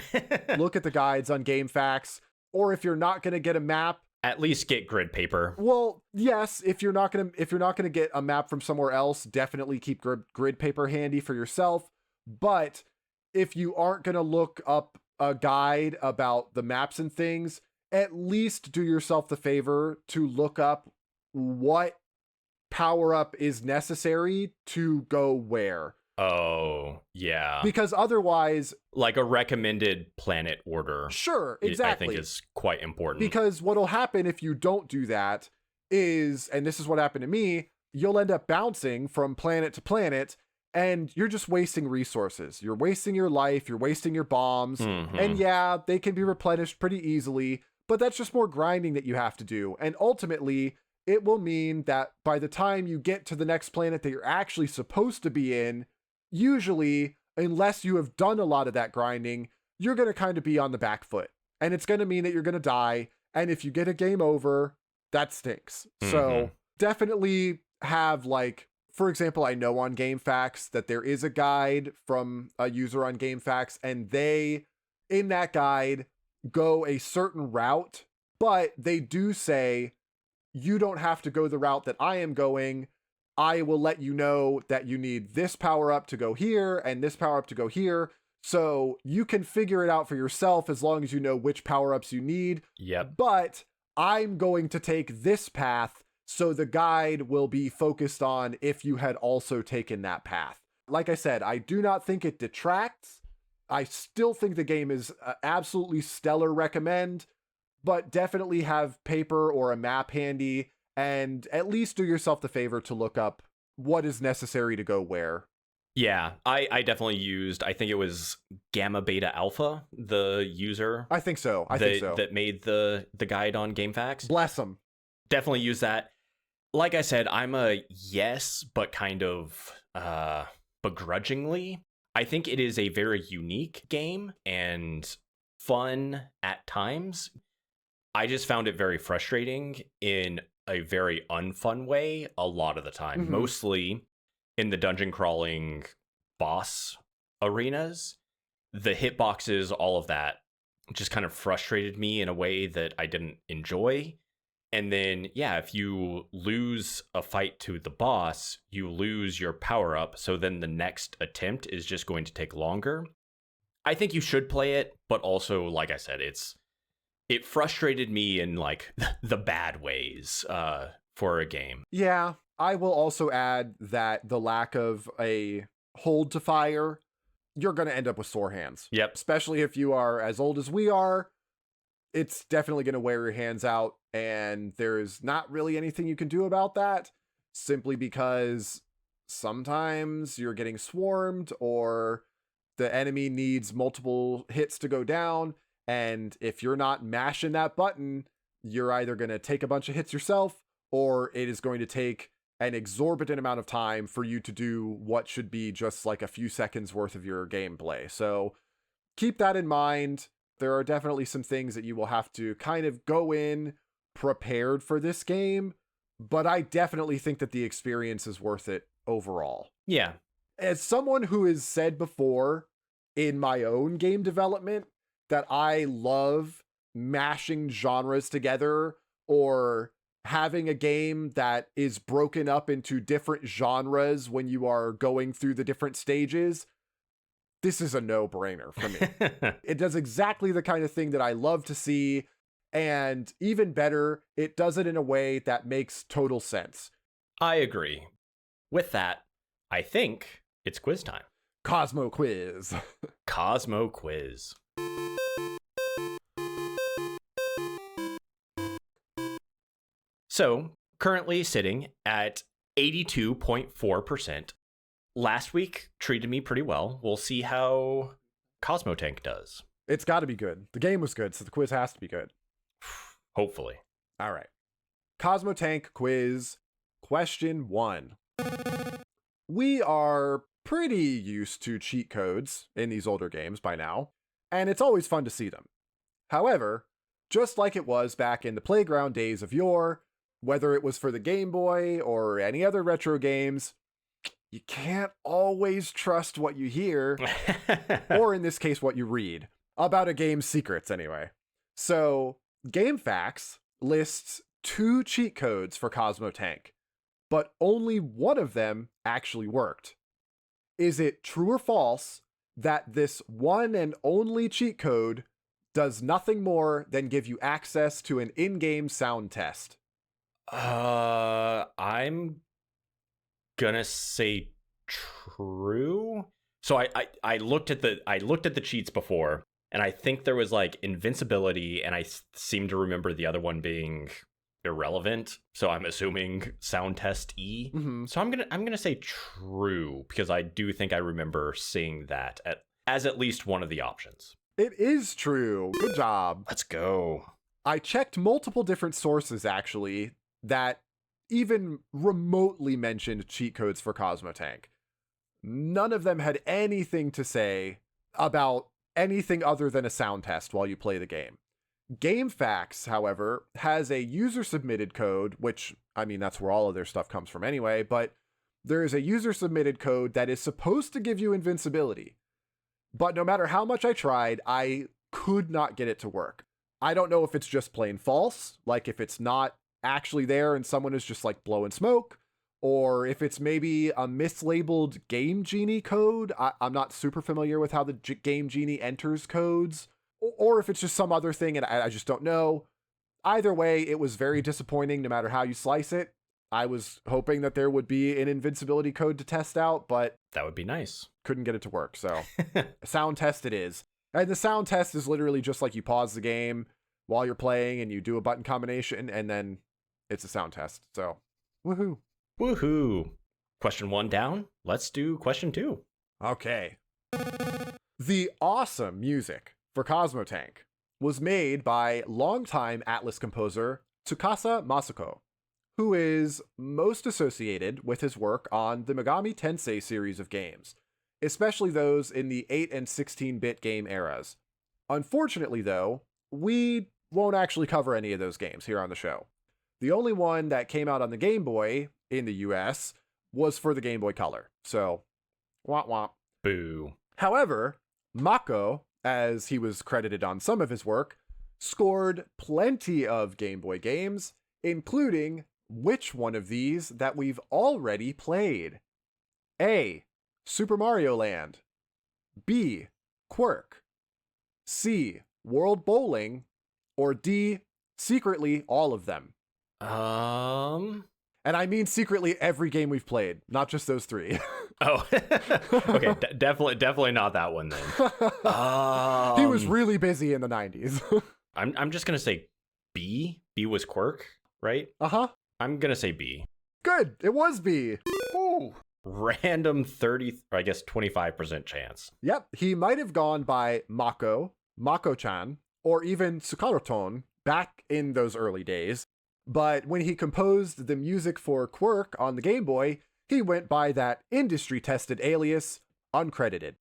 Look at the guides on GameFAQs. Or if you're not going to get a map, at least get grid paper. Well, yes, if you're not going to get a map from somewhere else, definitely keep grid paper handy for yourself. But if you aren't going to look up a guide about the maps and things, at least do yourself the favor to look up what power-up is necessary to go where. Oh, yeah. Because otherwise, like a recommended planet order. Sure, exactly. I think is quite important. Because what'll happen if you don't do that is, and this is what happened to me, you'll end up bouncing from planet to planet, and you're just wasting resources. You're wasting your life, you're wasting your bombs, and yeah, they can be replenished pretty easily, but that's just more grinding that you have to do. And ultimately, it will mean that by the time you get to the next planet that you're actually supposed to be in, usually, unless you have done a lot of that grinding, you're going to kind of be on the back foot. And it's going to mean that you're going to die. And if you get a game over, that stinks. So definitely have, like, for example, I know on GameFAQs that there is a guide from a user on GameFAQs, and they, in that guide, go a certain route, but they do say, you don't have to go the route that I am going. I will let you know that you need this power up to go here and this power up to go here. So you can figure it out for yourself as long as you know which power ups you need. Yep. But I'm going to take this path, so the guide will be focused on if you had also taken that path. Like I said, I do not think it detracts. I still think the game is absolutely stellar recommend, but definitely have paper or a map handy, and at least do yourself the favor to look up what is necessary to go where. Yeah, I definitely used, I think it was Gamma Beta Alpha, the user. I think so. I think so. That made the guide on GameFAQs. Bless them. Definitely use that. Like I said, I'm a yes, but kind of begrudgingly. I think it is a very unique game and fun at times. I just found it very frustrating in a very unfun way a lot of the time, mostly in the dungeon crawling boss arenas. The hitboxes, all of that, just kind of frustrated me in a way that I didn't enjoy. And then, yeah, if you lose a fight to the boss, you lose your power up. So then the next attempt is just going to take longer. I think you should play it, but also, like I said, it frustrated me in like the bad ways for a game. Yeah, I will also add that the lack of a hold to fire, you're going to end up with sore hands. Yep. Especially if you are as old as we are, it's definitely going to wear your hands out, and there's not really anything you can do about that, simply because sometimes you're getting swarmed, or the enemy needs multiple hits to go down, and if you're not mashing that button, you're either going to take a bunch of hits yourself, or it is going to take an exorbitant amount of time for you to do what should be just like a few seconds worth of your gameplay. So keep that in mind. There are definitely some things that you will have to kind of go in prepared for this game, but I definitely think that the experience is worth it overall. Yeah. As someone who has said before in my own game development that I love mashing genres together, or having a game that is broken up into different genres when you are going through the different stages, this is a no-brainer for me. It does exactly the kind of thing that I love to see, and even better, it does it in a way that makes total sense. I agree. With that, I think it's quiz time. Cosmo quiz. Cosmo quiz. So, currently sitting at 82.4%. Last week treated me pretty well. We'll see how Cosmo Tank does. It's got to be good. The game was good, so the quiz has to be good. Hopefully. All right. Cosmo Tank quiz, question 1. We are pretty used to cheat codes in these older games by now, and it's always fun to see them. However, just like it was back in the playground days of yore, whether it was for the Game Boy or any other retro games, you can't always trust what you hear, or in this case, what you read, about a game's secrets anyway. So, GameFAQs lists 2 cheat codes for Cosmo Tank, but only one of them actually worked. Is it true or false that this one and only cheat code does nothing more than give you access to an in-game sound test? I'm gonna say true. So I looked at the cheats before, and I think there was like invincibility, and I seem to remember the other one being irrelevant. So I'm assuming sound test E. Mm-hmm. So I'm gonna say true, because I do think I remember seeing that as at least one of the options. It is true. Good job. Let's go. I checked multiple different sources actually that even remotely mentioned cheat codes for Cosmo Tank. None of them had anything to say about anything other than a sound test while you play the game. GameFAQs, however, has a user-submitted code, which, I mean, that's where all of their stuff comes from anyway, but there is a user-submitted code that is supposed to give you invincibility. But no matter how much I tried, I could not get it to work. I don't know if it's just plain false, like if it's not actually there and someone is just like blowing smoke, or if it's maybe a mislabeled Game Genie code. I'm not super familiar with how the Game Genie enters codes, or if it's just some other thing and I just don't know. Either way, it was very disappointing no matter how you slice it. I was hoping that there would be an invincibility code to test out, but that would be nice. Couldn't get it to work, so sound test it is. And the sound test is literally just like you pause the game while you're playing and you do a button combination, and then it's a sound test. So, woohoo. Woohoo. Question 1 down. Let's do question 2. Okay. The awesome music for Cosmo Tank was made by longtime Atlas composer Tsukasa Masuko, who is most associated with his work on the Megami Tensei series of games, especially those in the 8 and 16-bit game eras. Unfortunately, though, we won't actually cover any of those games here on the show. The only one that came out on the Game Boy in the US was for the Game Boy Color, so womp womp. Boo. However, Mako, as he was credited on some of his work, scored plenty of Game Boy games, including which one of these that we've already played? A. Super Mario Land. B. Quirk. C. World Bowling. Or D. Secretly all of them. And I mean secretly every game we've played, not just those 3. Oh, okay. Definitely not that one then. He was really busy in the 90s. I'm just gonna say B. B was Quirk, right? Uh-huh. I'm gonna say B. Good. It was B. Ooh. random 30, or I guess 25% chance. Yep, he might have gone by Mako-chan, or even Tsukaroton back in those early days. But when he composed the music for Quirk on the Game Boy, he went by that industry-tested alias, uncredited.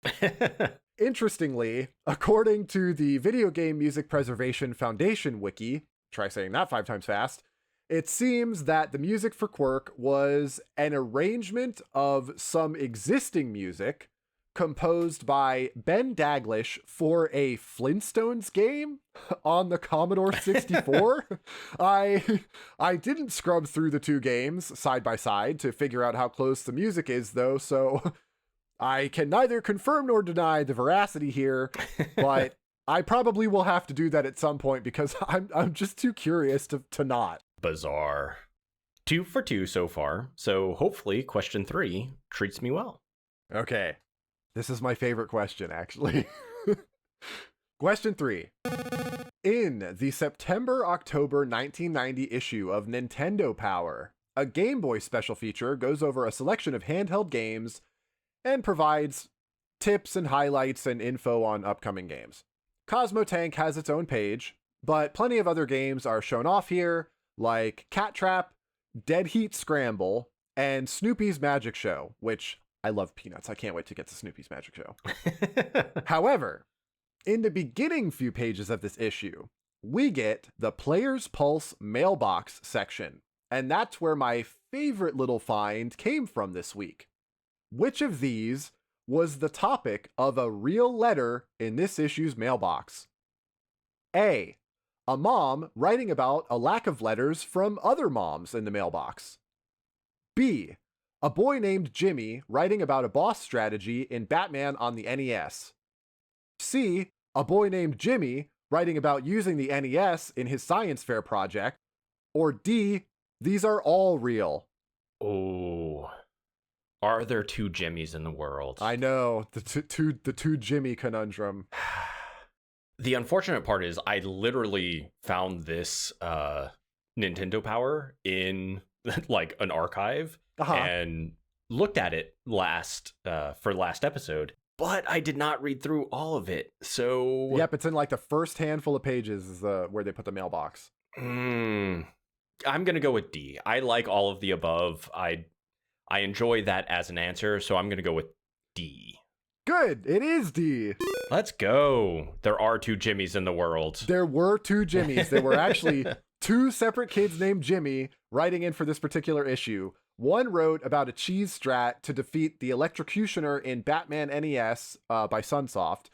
Interestingly, according to the Video Game Music Preservation Foundation wiki, try saying that 5 times fast, it seems that the music for Quirk was an arrangement of some existing music composed by Ben Daglish for a Flintstones game on the Commodore 64. I didn't scrub through the two games side by side to figure out how close the music is, though, so I can neither confirm nor deny the veracity here, but I probably will have to do that at some point because I'm just too curious to not. Bizarre. 2 for 2 so far, so hopefully question 3 treats me well. Okay. This is my favorite question, actually. Question 3. In the September-October 1990 issue of Nintendo Power, a Game Boy special feature goes over a selection of handheld games and provides tips and highlights and info on upcoming games. Cosmo Tank has its own page, but plenty of other games are shown off here, like Cat Trap, Dead Heat Scramble, and Snoopy's Magic Show, which I love Peanuts. I can't wait to get to Snoopy's Magic Show. However, in the beginning few pages of this issue, we get the Player's Pulse mailbox section, and that's where my favorite little find came from this week. Which of these was the topic of a real letter in this issue's mailbox? A mom writing about a lack of letters from other moms in the mailbox. B, a boy named Jimmy writing about a boss strategy in Batman on the NES. C, a boy named Jimmy writing about using the NES in his science fair project. Or D, these are all real. Oh, are there 2 Jimmys in the world? I know, the two Jimmy conundrum. The unfortunate part is I literally found this Nintendo Power in like an archive and looked at it for last episode, but I did not read through all of it. So yep, it's in like the first handful of pages is where they put the mailbox. I'm gonna go with D. I like all of the above. I enjoy that as an answer, so I'm gonna go with D. Good, it is D. Let's go. There are 2 Jimmys in the world. There were 2 Jimmys. There were actually 2 separate kids named Jimmy writing in for this particular issue. One wrote about a cheese strat to defeat the Electrocutioner in Batman NES by Sunsoft,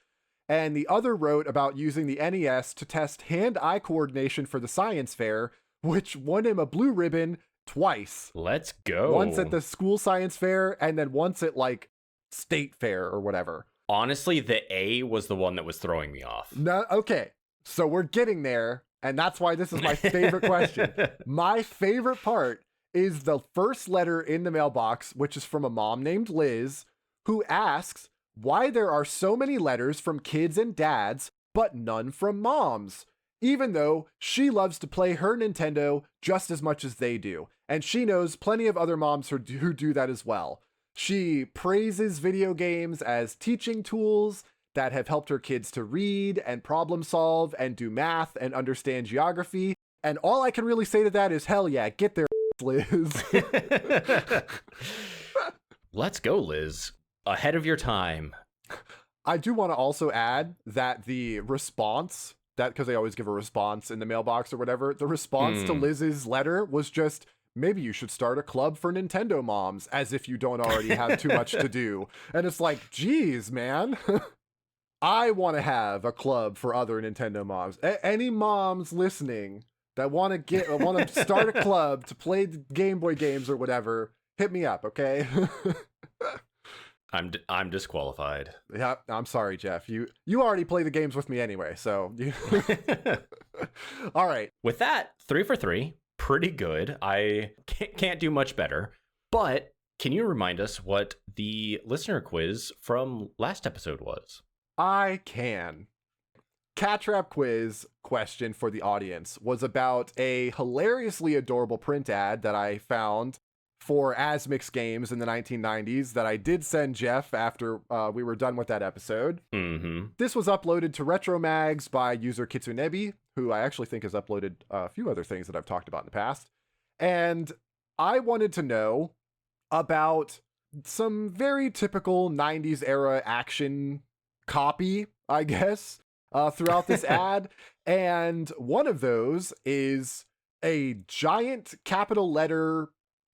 and the other wrote about using the NES to test hand-eye coordination for the science fair, which won him a blue ribbon twice. Let's go. Once at the school science fair, and then once at like state fair or whatever. Honestly, the A was the one that was throwing me off. No, okay, so we're getting there, and that's why this is my favorite question. My favorite part is the first letter in the mailbox, which is from a mom named Liz, who asks why there are so many letters from kids and dads, but none from moms, even though she loves to play her Nintendo just as much as they do, and she knows plenty of other moms who do that as well. She praises video games as teaching tools that have helped her kids to read and problem solve and do math and understand geography. And all I can really say to that is, hell yeah, get there, Liz. Let's go, Liz. Ahead of your time. I do want to also add that the response, because they always give a response in the mailbox or whatever, the response to Liz's letter was just, maybe you should start a club for Nintendo moms, as if you don't already have too much to do. And it's like, geez, man. I want to have a club for other Nintendo moms. Any moms listening that want to start a club to play the Game Boy games or whatever, hit me up, okay? I'm disqualified. Yeah, I'm sorry, Jeff. You already play the games with me anyway, so. All right. With that, 3 for 3. Pretty good. I can't do much better. But can you remind us what the listener quiz from last episode was? I can. Cat Trap quiz question for the audience was about a hilariously adorable print ad that I found for Asmix games in the 1990s that I did send Jeff after we were done with that episode. Mm-hmm. This was uploaded to Retro Mags by user Kitsunebi, who I actually think has uploaded a few other things that I've talked about in the past. And I wanted to know about some very typical 90s era action copy, I guess, throughout this ad. And one of those is a giant capital letter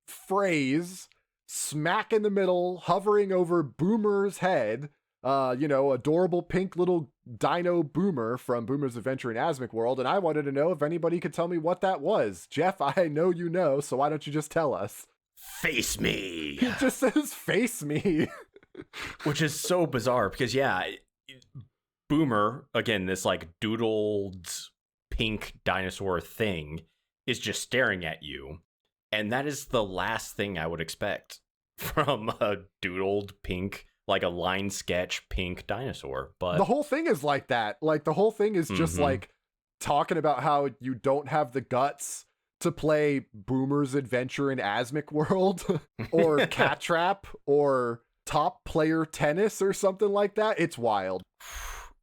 phrase smack in the middle, hovering over Boomer's head. Adorable pink little dino Boomer from Boomer's Adventure in Asmic World. And I wanted to know if anybody could tell me what that was. Jeff, I know you know, so why don't you just tell us? Face me. He just says face me. Which is so bizarre because, yeah, Boomer, again, this like doodled pink dinosaur thing is just staring at you. And that is the last thing I would expect from a doodled pink, like a line sketch pink dinosaur. But the whole thing is like that. Like the whole thing is just like talking about how you don't have the guts to play Boomer's Adventure in Asmic World or Cat Trap or Top Player Tennis or something like that. It's wild.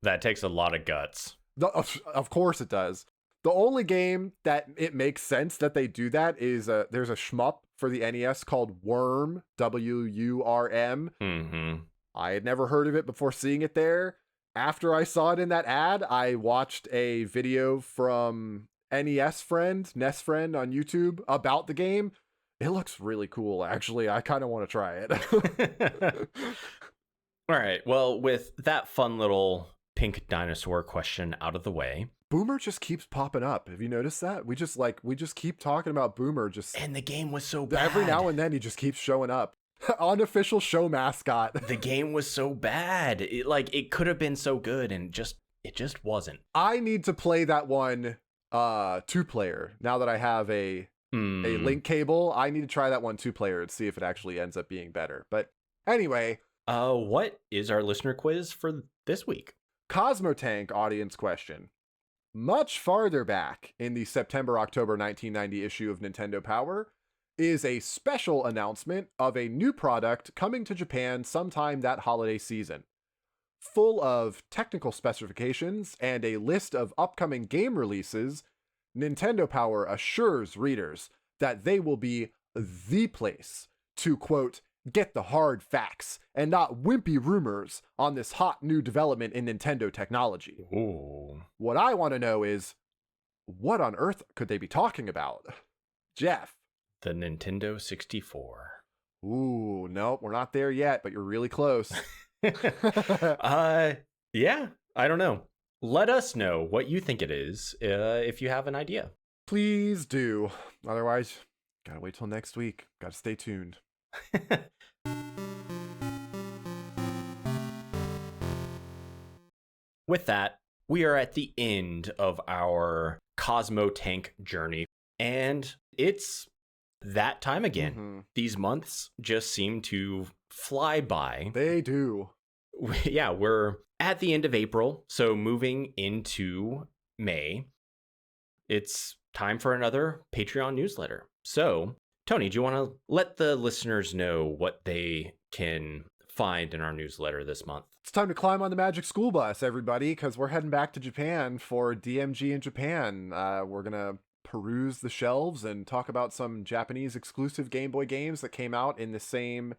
That takes a lot of guts. Of course it does. The only game that it makes sense that they do that is there's a shmup for the NES called Worm, WURM. Mm-hmm. I had never heard of it before seeing it there. After I saw it in that ad, I watched a video from NES Friend on YouTube about the game. It looks really cool, actually. I kind of want to try it. All right. Well, with that fun little pink dinosaur question out of the way, Boomer just keeps popping up. Have you noticed that? We just keep talking about Boomer. And the game was so bad. Every now and then he just keeps showing up. Unofficial show mascot. The game was so bad. It could have been so good, and it just wasn't. I need to play that one 2-player. Now that I have a link cable, I need to try that one 2-player and see if it actually ends up being better. But anyway, what is our listener quiz for this week? Cosmo Tank audience question. Much farther back in the September-October 1990 issue of Nintendo Power is a special announcement of a new product coming to Japan sometime that holiday season. Full of technical specifications and a list of upcoming game releases, Nintendo Power assures readers that they will be the place to, quote, get the hard facts and not wimpy rumors on this hot new development in Nintendo technology. Ooh. What I want to know is, what on earth could they be talking about? Jeff. The Nintendo 64. Ooh, nope, we're not there yet, but you're really close. Yeah, I don't know. Let us know what you think it is if you have an idea. Please do. Otherwise, gotta wait till next week. Gotta stay tuned. With that, we are at the end of our Cosmo Tank journey, and it's that time again. Mm-hmm. These months just seem to fly by. They do. Yeah, we're at the end of April, so moving into May. It's time for another Patreon newsletter. So, Tony, do you want to let the listeners know what they can find in our newsletter this month? It's time to climb on the Magic School Bus, everybody, because we're heading back to Japan for DMG in Japan. We're going to peruse the shelves and talk about some Japanese exclusive Game Boy games that came out in the same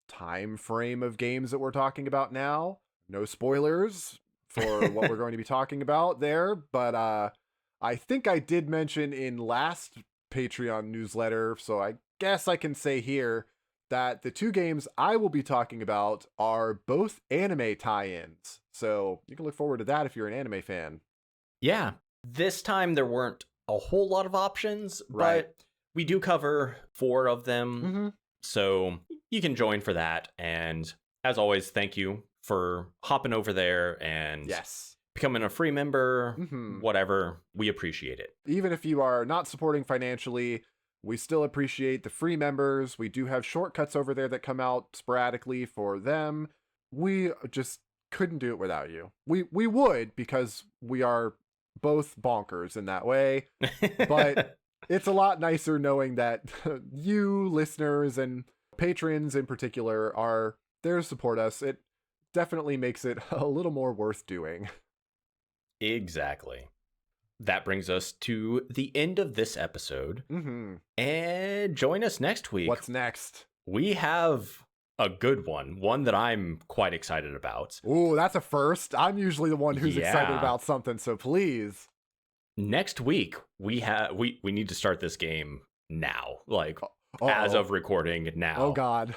time frame of games that we're talking about now. No spoilers for what we're going to be talking about there, but I think I did mention in last Patreon newsletter, so I guess I can say here that the two games I will be talking about are both anime tie-ins. So you can look forward to that if you're an anime fan. Yeah, this time there weren't a whole lot of options, Right. but we do cover 4 of them. Mm-hmm. So you can join for that. And as always, thank you for hopping over there and Yes. becoming a free member, Mm-hmm. whatever. We appreciate it. Even if you are not supporting financially, we still appreciate the free members. We do have shortcuts over there that come out sporadically for them. We just couldn't do it without you. We would, because we are both bonkers in that way. But it's a lot nicer knowing that you listeners and patrons in particular are there to support us. It definitely makes it a little more worth doing. Exactly. That brings us to the end of this episode. And join us next week. What's next? We have a good one that I'm quite excited about. Ooh, that's a first. I'm usually the one who's excited about something, so please. Next week, we need to start this game now. Like, as of recording now. Oh, God.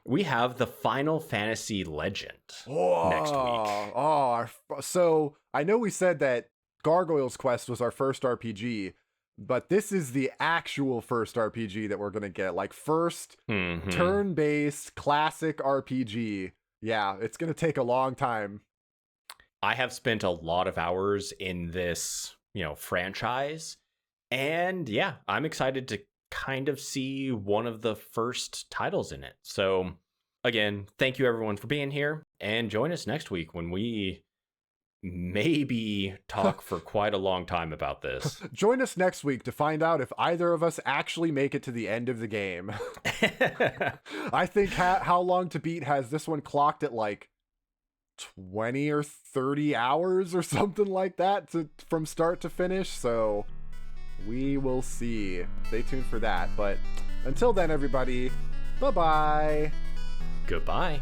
We have the Final Fantasy Legend next week. So I know we said that Gargoyle's Quest was our first RPG, but this is the actual first RPG that we're going to get. Like, first turn-based classic RPG. Yeah, it's going to take a long time. I have spent a lot of hours in this, franchise. And yeah, I'm excited to kind of see one of the first titles in it. So again, thank you everyone for being here, and join us next week when we maybe talk for quite a long time about this. Join us next week to find out if either of us actually make it to the end of the game. I think How Long to Beat has this one clocked at like 20 or 30 hours or something like that from start to finish. So we will see. Stay tuned for that. But until then, everybody, bye-bye. Goodbye.